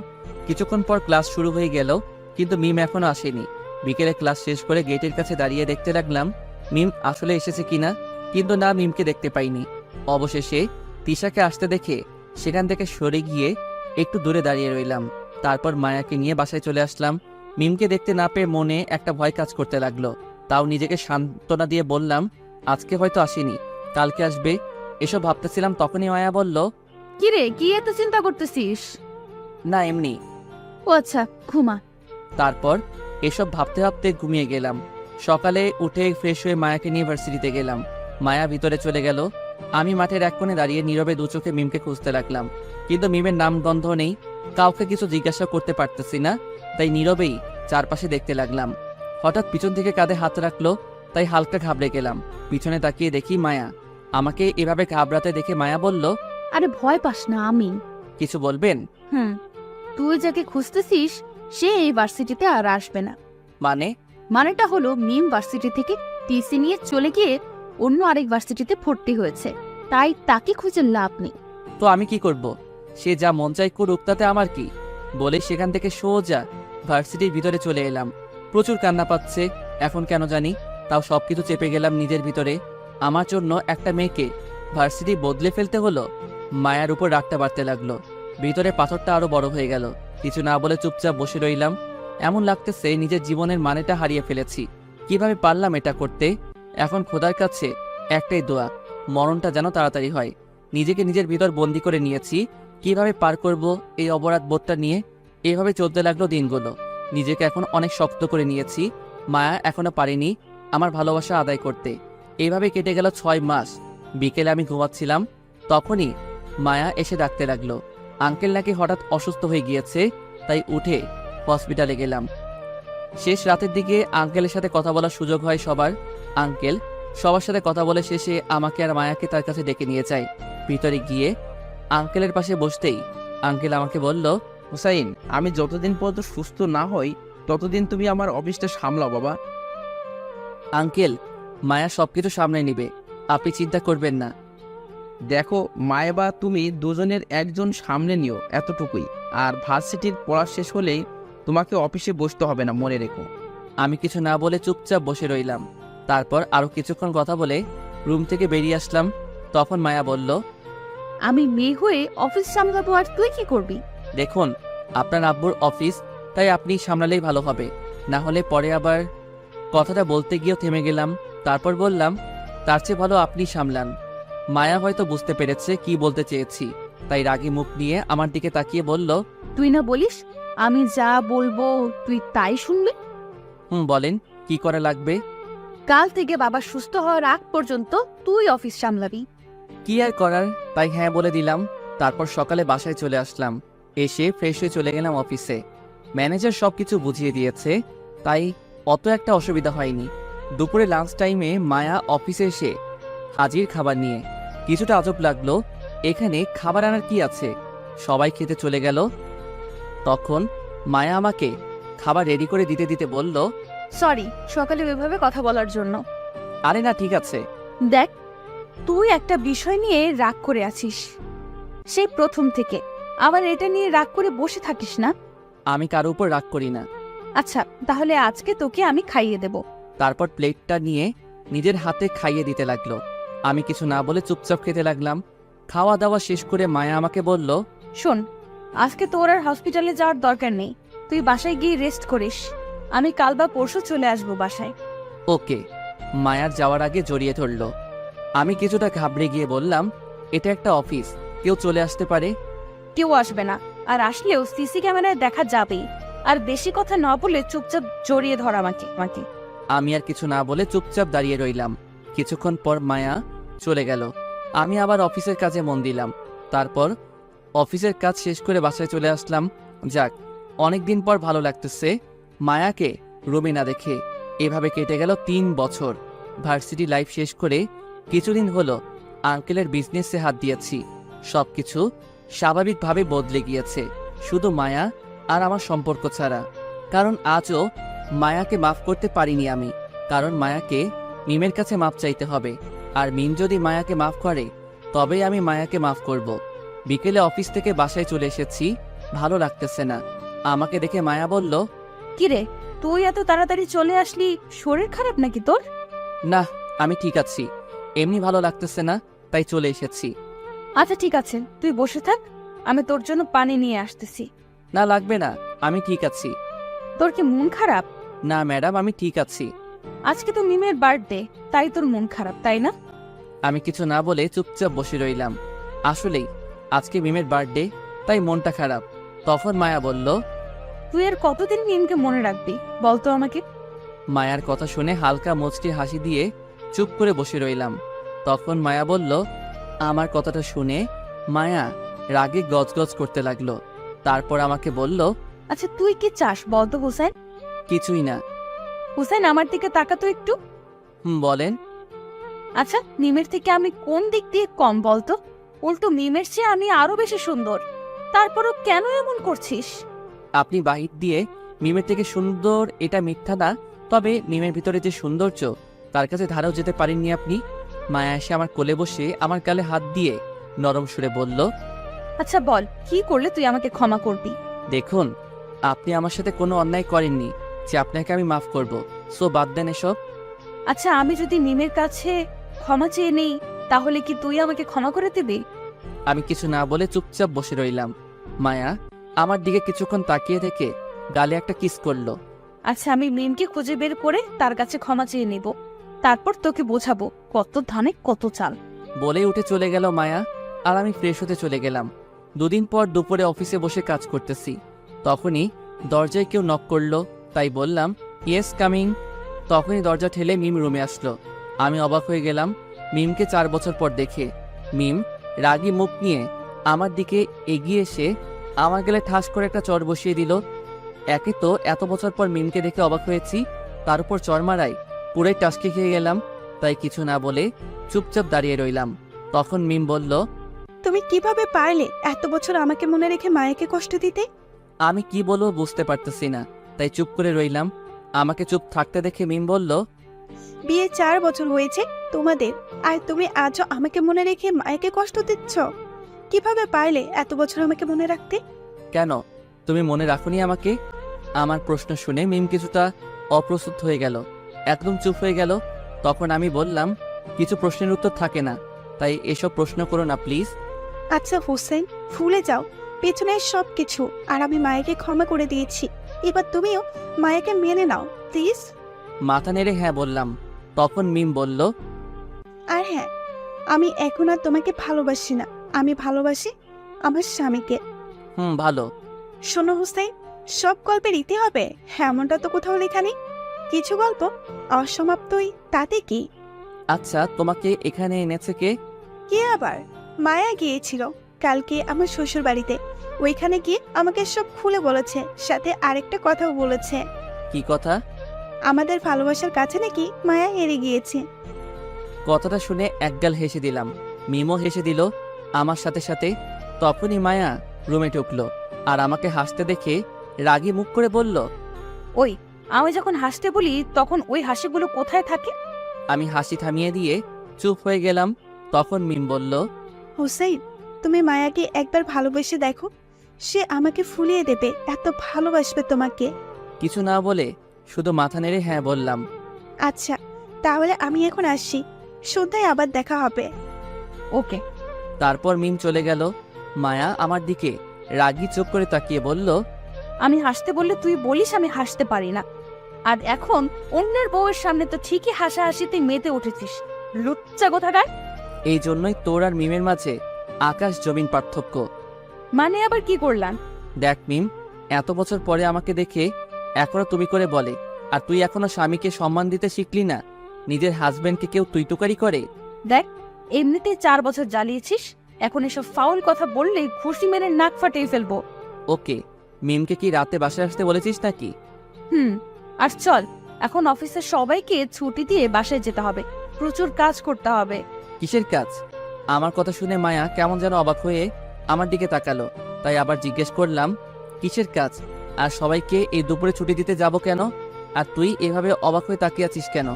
কিছুক্ষণ পর ক্লাস শুরু হয়ে গেল, কিন্তু মিম এখনো আসেনি। বিকেলে ক্লাস শেষ করে গেটের কাছে দাঁড়িয়ে দেখতে লাগলাম মিম আসলে এসেছে কিনা, কিন্তু না, মিমকে দেখতে পাইনি। অবশেষে তিশাকে আসতে দেখে সেখান থেকে সরে গিয়ে একটু দূরে দাঁড়িয়ে রইলাম। তারপর মায়াকে নিয়ে বাসায় চলে আসলাম। মিমকে দেখতে না পেয়ে মনে একটা ভয় কাজ করতে লাগলো। তাও নিজেকে সান্ত্বনা দিয়ে বললাম, আজকে হয়তো আসেনি, কালকে আসবে। এসব ভাবতেছিলাম, তখনই মায়া বলল, কিরে, কি এত চিন্তা করতেছিস? না এমনি। ও আচ্ছা, ঘুমা। তারপর এসব ভাবতে ভাবতে ঘুমিয়ে গেলাম। সকালে উঠে ফ্রেশ হয়ে মায়াকে নিয়ে ভার্সিটিতে গেলাম। মায়া ভিতরে চলে গেল। আমি মাঠের এক কোণে দাঁড়িয়ে নীরবে দু চোখে মিমকে খুঁজতে লাগলাম, কিন্তু মিমের নাম গন্ধ নেই। কাউকে কিছু জিজ্ঞাসা করতে পারতেছি না, তাই নীরবেই চারপাশে দেখতে লাগলাম। হঠাৎ পিছন থেকে কাঁধে হাত রাখলো, তাই হালকা ঘাবড়ে গেলাম। পিছনে তাকিয়ে দেখি মায়া। আমাকে এভাবে ঘাবড়াতে দেখে মায়া বলল, আরে ভয় পাস না, আমি। কিছু বলবেন? তুই যাকে খুঁজতেছিস সে এই ভার্সিটিতে আর আসবে না। মানে? মানেটা হলো মিম ভার্সিটি থেকে টিসি নিয়ে চলে গিয়ে অন্য আরেক ভার্সিটিতে ভর্তি হয়েছে, তাই তাকে খুঁজে লাভ নেই। তো আমি কি করব? সে যা মন চাই করুক, তাতে আমার কি? বলে সেখান থেকে সোজা ভার্সিটির ভিতরে চলে এলাম। প্রচুর কান্না পাচ্ছে এখন কেন জানি, তাও সবকিছু চেপে গেলাম নিজের ভিতরে। আমার জন্য একটা মেয়েকে ভার্সিটি বদলে ফেলতে হলো। মায়ার উপর রাগটা বাড়তে লাগলো। ভিতরে পাথরটা আরো বড় হয়ে গেল। কিছু না বলে চুপচাপ বসে রইলাম। এমন লাগতেছে নিজের জীবনের মানেটা হারিয়ে ফেলেছি। কিভাবে পারলাম এটা করতে? এখন খোদার কাছে একটাই দোয়া, মরণটা যেন তাড়াতাড়ি হয়। নিজেকে নিজের ভিতর বন্দি করে নিয়েছি। কিভাবে পার করব এই অপরাধ বোধটা নিয়ে? এভাবে চলতে লাগলো দিনগুলো। নিজেকে এখন অনেক শক্ত করে নিয়েছি। মায়া এখনো পারিনি আমার ভালোবাসা আদায় করতে। এইভাবে কেটে গেল 6 মাস। বিকেলে আমি ঘুমাচ্ছিলাম, তখনই মায়া এসে ডাকতে লাগলো। আঙ্কেল নাকি হঠাৎ অসুস্থ হয়ে গিয়েছে, তাই উঠে হসপিটালে গেলাম। শেষ রাতের দিকে আঙ্কেলের সাথে কথা বলার সুযোগ হয় সবার। আঙ্কেল সবার সাথে কথা বলে শেষে আমাকে আর মায়াকে তার কাছে ডেকে নিয়ে যায়। ভিতরে গিয়ে আঙ্কেলের পাশে বসতেই আঙ্কেল আমাকে বলল, হুসাইন, আমি যতদিন পর্যন্ত সুস্থ না হই ততদিন তুমি আমার অফিসটা সামলাও বাবা। আঙ্কেল, মায়া সবকিছু সামনে নিবে, আপনি চিন্তা করবেন না। দেখো, মায়ে বা তুমি দুজনের একজন সামনে নিও, এতটুকুই। আর ভার্সিটির পড়া শেষ হলেই তোমাকে অফিসে বসতে হবে না, মনে রেখো। আমি কিছু না বলে চুপচাপ বসে রইলাম। তারপর আরো কিছুক্ষণ কথা বলে রুম থেকে বেরিয়ে আসলাম। তখন মায়া বলল, আমি মেয়ে হয়ে অফিস সামলাবো আর তুই কি করবি? দেখুন, আপনার আব্বুর অফিস, তাই আপনি সামলালেই ভালো হবে, না হলে পরে আবার। কথাটা বলতে গিয়েও থেমে গেলাম। তারপর বললাম, তার চেয়ে ভালো আপনি সামলান। মায়া হয়তো বুঝতে পেরেছে কি বলতে চেয়েছি, তাই রাগী মুখ নিয়ে আমার দিকে তাকিয়ে বলল, তুই না বলিস আমি যা বলবো তুই তাই শুনবি? বলেন, কি করা লাগবে? কাল থেকে বাবা সুস্থ হওয়ার আগ পর্যন্ত তুই অফিস সামলাবি। কি আর করার, তাই হ্যাঁ বলে দিলাম। তারপর সকালে বাসায় চলে আসলাম। এসে ফ্রেশ হয়ে চলে গেলাম অফিসে। ম্যানেজার সবকিছু বুঝিয়ে দিয়েছে, তাই অত একটা অসুবিধা হয়নি। দুপুরে লাঞ্চ টাইমে মায়া অফিসে এসে হাজির খাবার নিয়ে। কিছুটা আজব লাগলো, এখানে খাবার আনার কি আছে? সবাই খেতে চলে গেল। তখন মায়া আমাকে খাবার রেডি করে দিতে দিতে বলল, সরি সকালে ওইভাবে কথা বলার জন্য। আরে না, ঠিক আছে। দেখ, তুই একটা বিষয় নিয়ে রাগ করে আছিস সেই প্রথম থেকে, আবার এটা নিয়ে রাগ করে বসে থাকিস না। আমি কারো উপর রাগ করি না। আচ্ছা, তাহলে আজকে তোকে আমি খাইয়ে দেব। তারপর প্লেটটা নিয়ে নিজের হাতে খাইয়ে দিতে লাগলো। আমি কিছু না বলে চুপচাপ খেতে লাগলাম। খাওয়া দাওয়া শেষ করে মায়া আমাকে বলল, শোন, আজকে তোর আর হসপিটালে যাওয়ার দরকার নেই, তুই বাসায় গিয়ে রেস্ট করিস। আমি কাল বা পরশু চলে আসবো বাসায়। ওকে। মায়ার যাওয়ার আগে জড়িয়ে ধরল। আমি কিছুটা ঘাবড়ে গিয়ে বললাম, এটা একটা অফিস, কেউ চলে আসতে পারে। কেউ আসবে না, আর আসলেও সিসি ক্যামেরায় দেখা যাবেই। আর বেশি কথা না বলে চুপচাপ জড়িয়ে ধর আমাকে। আমি আর কিছু না বলে চুপচাপ দাঁড়িয়ে রইলাম। কিছুক্ষণ পর মায়া চলে গেল। আমি আবার অফিসের কাজে মন দিলাম। তারপর অফিসের কাজ শেষ করে বাসায় চলে আসলাম। যাক, অনেকদিন পর ভালো লাগতেছে মায়াকে রুমে না দেখে। এভাবে কেটে গেল 3 বছর। ভার্সিটি লাইফ শেষ করে কিছুদিন হলো আঙ্কেলের বিজনেসে হাত দিয়েছি। সবকিছু স্বাভাবিকভাবে বদলে গিয়েছে, শুধু মায়া আর আমার সম্পর্ক ছাড়া। কারণ আজও মায়াকে মাফ করতে পারিনি আমি। কারণ মায়াকে মিমের কাছে মাফ চাইতে হবে, আর মিম যদি মায়াকে মাফ করে তবেই আমি মায়াকে মাফ করব। বিকেলে অফিস থেকে বাসায় চলে এসেছি, ভালো লাগতেছে না। আমাকে দেখে মায়া বলল, কিরে, তুই এত তাড়াতাড়ি চলে আসলি, শরীর খারাপ নাকি তোর? না, আমি ঠিক আছি। এমনি ভালো লাগতেছে না, তাই চলে এসেছি। আচ্ছা ঠিক আছে, তুই বসে থাক, আমি তোর জন্য পানি নিয়ে আসতেছি। না লাগবে না, আমি ঠিক আছি। তোর কি মন খারাপ? না ম্যাডাম, আমি ঠিক আছি। আজকে তো মিমের বার্থডে, তাই তোর মন খারাপ, তাই না? আমি কিছু না বলে চুপচাপ বসে রইলাম। আসলেই আজকে মিমের বার্থডে, তাই মনটা খারাপ। তখন মায়া বলল, তুই আর কতদিন মিমকে মনে রাখবি বলতো আমাকে? মায়ার কথা শুনে হালকা মুচকি হাসি দিয়ে চুপ করে বসে রইলাম। তখন মায়া বলল, আমার কথাটা শুনে মায়া রাগে গজগজ করতে লাগলো। তারপর আমাকে বলল, আচ্ছা তুই কি চাস বলতো হুসাইন? কিছুই না। হুসাইন আমার দিকে তাকাতো একটু। বলেন। আচ্ছা মিমের থেকে আমি কোন দিক দিয়ে কম বলতো? উল্টো মিমের চেয়ে আমি আরো বেশি সুন্দর, তারপরও কেন এমন করছিস? আপনি বাহির দিয়ে মিমের থেকে সুন্দর এটা মিথ্যা না, তবে মিমের ভিতরে যে সৌন্দর্য তার কাছে ধারাও যেতে পারেননি আপনি। মায়া এসে আমার কোলে বসে আমার গালে হাত দিয়ে নরম সুরে বলল, আচ্ছা বল, কি করলে তুই আমাকে ক্ষমা করবি? দেখুন, আপনি আমার সাথে কোনো অন্যায় করেননি যে আপনাকে আমি মাফ করব, সো বাদ দেন এসব। আচ্ছা আমি যদি মিমের কাছে ক্ষমা চেয়ে নেই, তাহলে কি তুই আমাকে ক্ষমা করে দিবি? আমি কিছু না বলে চুপচাপ বসে রইলাম। মায়া আমার দিকে কিছুক্ষণ তাকিয়ে থেকে গালে একটা কিস করলো। আচ্ছা আমি মিমকে খুঁজে বের করে তার কাছে ক্ষমা চেয়ে নেব, তারপর তোকে বোঝাবো কত ধানে কত চাল। বলে উঠে চলে গেল মায়া, আর আমি ফ্রেশ হতে চলে গেলাম। দুদিন পর দুপুরে অফিসে বসে কাজ করতেছি। তখনই দরজায় কেউ নক করলো, তাই বললাম, ইয়েস কামিং। তখনই দরজা ঠেলে মিম রুমে আসলো। আমি অবাক হয়ে গেলাম মিমকে 4 বছর পর দেখে। মিম রাগী মুখ নিয়ে আমার দিকে এগিয়ে এসে আমার গেলে ঠাস করে একটা চড় বসিয়ে দিল। একে তো এত বছর পর মিমকে দেখে অবাক হয়েছি, তার উপর চড় মারায় পুরাই টাসকে খেয়ে গেলাম। তাই কিছু না বলে চুপচাপ দাঁড়িয়ে রইলাম। তখন মিম বলল, তুমি কিভাবে পারলে এত বছর আমাকে মনে রেখে মায়াকে কষ্ট দিতে? আমি কি বলবো বুঝতে পারতেছি না, তাই চুপ করে রইলাম। আমাকে চুপ থাকতে দেখে মিম বলল, বিয়ে 4 বছর হয়েছে তোমাদের, আর তুমি আজও আমাকে মনে রেখে মায়াকে কষ্ট দিচ্ছ? কিভাবে পারলে এত বছর আমাকে মনে রাখতে? কেন তুমি মনে রাখোনি আমাকে? আমার প্রশ্ন শুনে মিম কিছুটা অপ্রস্তুত হয়ে গেল, একদম চুপ হয়ে গেল। তখন আমি বললাম, কিছু প্রশ্নের উত্তর থাকে না, তাই এসব প্রশ্ন করো না প্লিজ। আচ্ছা হোসেন, ভুলে যাও পেছনের সব কিছু, আর আমি মায়াকে ক্ষমা করে দিয়েছি। এবার তুমিও মায়াকে মেনে নাও প্লিজ। মাথা নেড়ে হ্যাঁ বললাম। তখন মিম বলল, আর হ্যাঁ, আমি এখন আর তোমাকে ভালোবাসি না, আমি ভালোবাসি আমার স্বামীকে। ভালো। শোনো হোসেন, সব গল্পের ইতি হবে এমনটা তো কোথাও লেখা নেই। কিছু গল্প অসমাপ্তই, তাতে কি? আচ্ছা তোমাকে এখানে এনেছে কে? কে আবার? মায়া গিয়েছিল কালকে আমার শ্বশুর বাড়িতে, ওইখানে গিয়ে আমাকে সব খুলে বলেছে, সাথে আরেকটা কথাও বলেছে। কি কথা? আমাদের ভালোবাসার কাছে নাকি মায়া হেরে গিয়েছে। কথাটা শুনে একগাল হেসে দিলাম। মিমও হেসে দিল আমার সাথে সাথে। তখনই মায়া রুমে ঢুকলো, আর আমাকে হাসতে দেখে রাগী মুখ করে বলল, ওই আমি যখন হাসতে বলি তখন ওই হাসিগুলো কোথায় থাকে? আমি হাসি থামিয়ে দিয়ে চুপ হয়ে গেলাম। তখন মিম বলল, হোসেন, তুমি মায়াকে একবার ভালোবেসে দেখো, সে আমাকে ফুলিয়ে দেবে, এত ভালোবাসবে তোমাকে। কিছু না বলে শুধু মাথা নেড়ে হ্যাঁ বললাম। আচ্ছা তাহলে আমি এখন আসছি, সন্ধ্যায় আবার দেখা হবে। ওকে। তারপর মিম চলে গেল। মায়া আমার দিকে রাগী চোখ করে তাকিয়ে বলল, আমি হাসতে বললে তুই বলিস আমি হাসতে পারি না, আর এখন অন্যের বউয়ের সামনে তো ঠিকই হাসাহাসিতে মেতে উঠেছিস, লুচ্চা কোথাকার। এই জন্যই তোর আর মিমের মাঝে আকাশ জমিন পার্থক্য। মানে আবার কি করলাম? দেখ মিম, এত বছর পরে আমাকে দেখে এখনো তুমি করে বলে, আর তুই এখনো স্বামীকে সম্মান দিতে শিখলি না। নিজের হাজবেন্ডকে কেউ তুই তুকারি করে? দেখ, এমনিতেই 4 বছর জ্বালিয়েছিস, এখন এসব ফাউল কথা বললে খুশি মেরে নাক ফাটিয়ে ফেলবো। ওকে, মিমকে কি রাতে বাসায় আসতে বলেছিস নাকি? আর চল, এখন অফিসের সবাইকে ছুটি দিয়ে বাসায় যেতে হবে, প্রচুর কাজ করতে হবে। কিসের কাজ? আমার কথা শুনে মায়া কেমন যেন অবাক হয়ে আমার দিকে তাকালো। তাই আবার জিজ্ঞেস করলাম, কিসের কাজ? আর সবাইকে এই দুপুরে ছুটি দিতে যাব কেন? আর তুই এভাবে অবাক হয়ে তাকিয়ে আছিস কেন?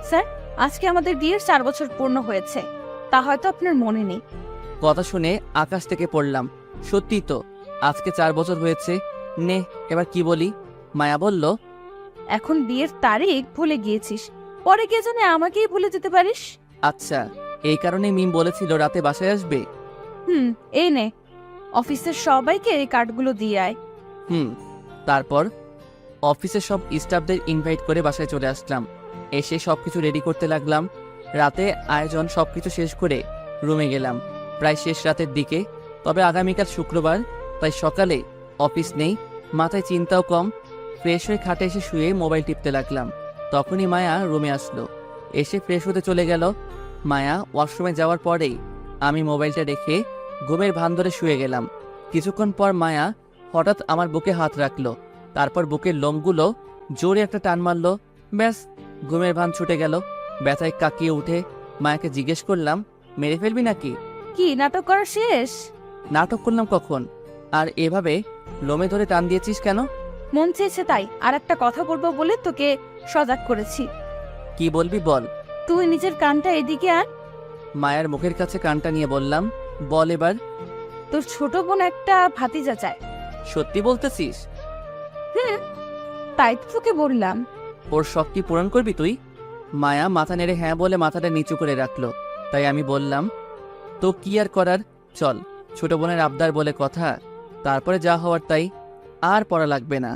স্যার, আজকে আমাদের বিয়ের 4 বছর পূর্ণ হয়েছে, তা হয়তো আপনার মনে নেই। কথা শুনে আকাশ থেকে পড়লাম। সত্যি তো, আজকে 4 বছর হয়েছে। নে, এবার কি বলি? মায়া বলল, এখন বিয়ের তারিখ ভুলে গিয়েছিস, পরে কে জানে আমাকেই ভুলে যেতে পারিস। আচ্ছা, এই কারণে মিম বলেছিল রাতে বাসায় আসবে। এই নে, অফিসের সবাইকে এই কার্ডগুলো দিয়ে আয়। তারপর অফিসের সব স্টাফদের ইনভাইট করে বাসায় চলে আসলাম। এসে সবকিছু রেডি করতে লাগলাম। রাতে আয়োজন সবকিছু শেষ করে রুমে গেলাম প্রায় শেষ রাতের দিকে। তবে আগামীকাল শুক্রবার, তাই সকালে অফিস নেই, মাথায় চিন্তাও কম। ফ্রেশ হয়ে খাটে এসে শুয়ে মোবাইল টিপতে লাগলাম। তখনই মায়া রুমে আসলো, এসে ফ্রেশ হতে চলে গেল। মায়া ওয়াশরুমে যাওয়ার পরেই আমি মোবাইলটা রেখে ঘুমের ভান ধরে শুয়ে গেলাম। কিছুক্ষণ পর মায়া হঠাৎ আমার বুকে হাত রাখলো, তারপর বুকের লোমগুলো জোরে একটা টান মারলো। ব্যাস, ঘুমের ভান ছুটে গেল। ব্যথায় কাকিয়ে উঠে মায়াকে জিজ্ঞেস করলাম, মেরে ফেলবি নাকি? কি নাটক করা শেষ? নাটক করলাম কখন? আর এভাবে লোমে ধরে টান দিয়েছিস কেন? মন চেয়েছে তাই। আর একটা কথা বলবো বলে তোকে সজাগ করেছি। কি বলবি বল। তুই নিজের কানটা এদিকে আন। মায়ের মুখের কাছে কানটা নিয়ে বললাম, বল এবার। তোর ছোট বোন একটা ভাতিজা চায়। সত্যি বলতেছিস? তাই তো তোকে বললাম। ওর শখ কি পূরণ করবি তুই? মায়া মাথা নেড়ে হ্যাঁ বলে মাথাটা নিচু করে রাখলো। তাই আমি বললাম, তো কি আর করার, চল। ছোট বোনের আবদার বলে কথা, তারপরে যা হওয়ার তাই। আর পড়া লাগবে না।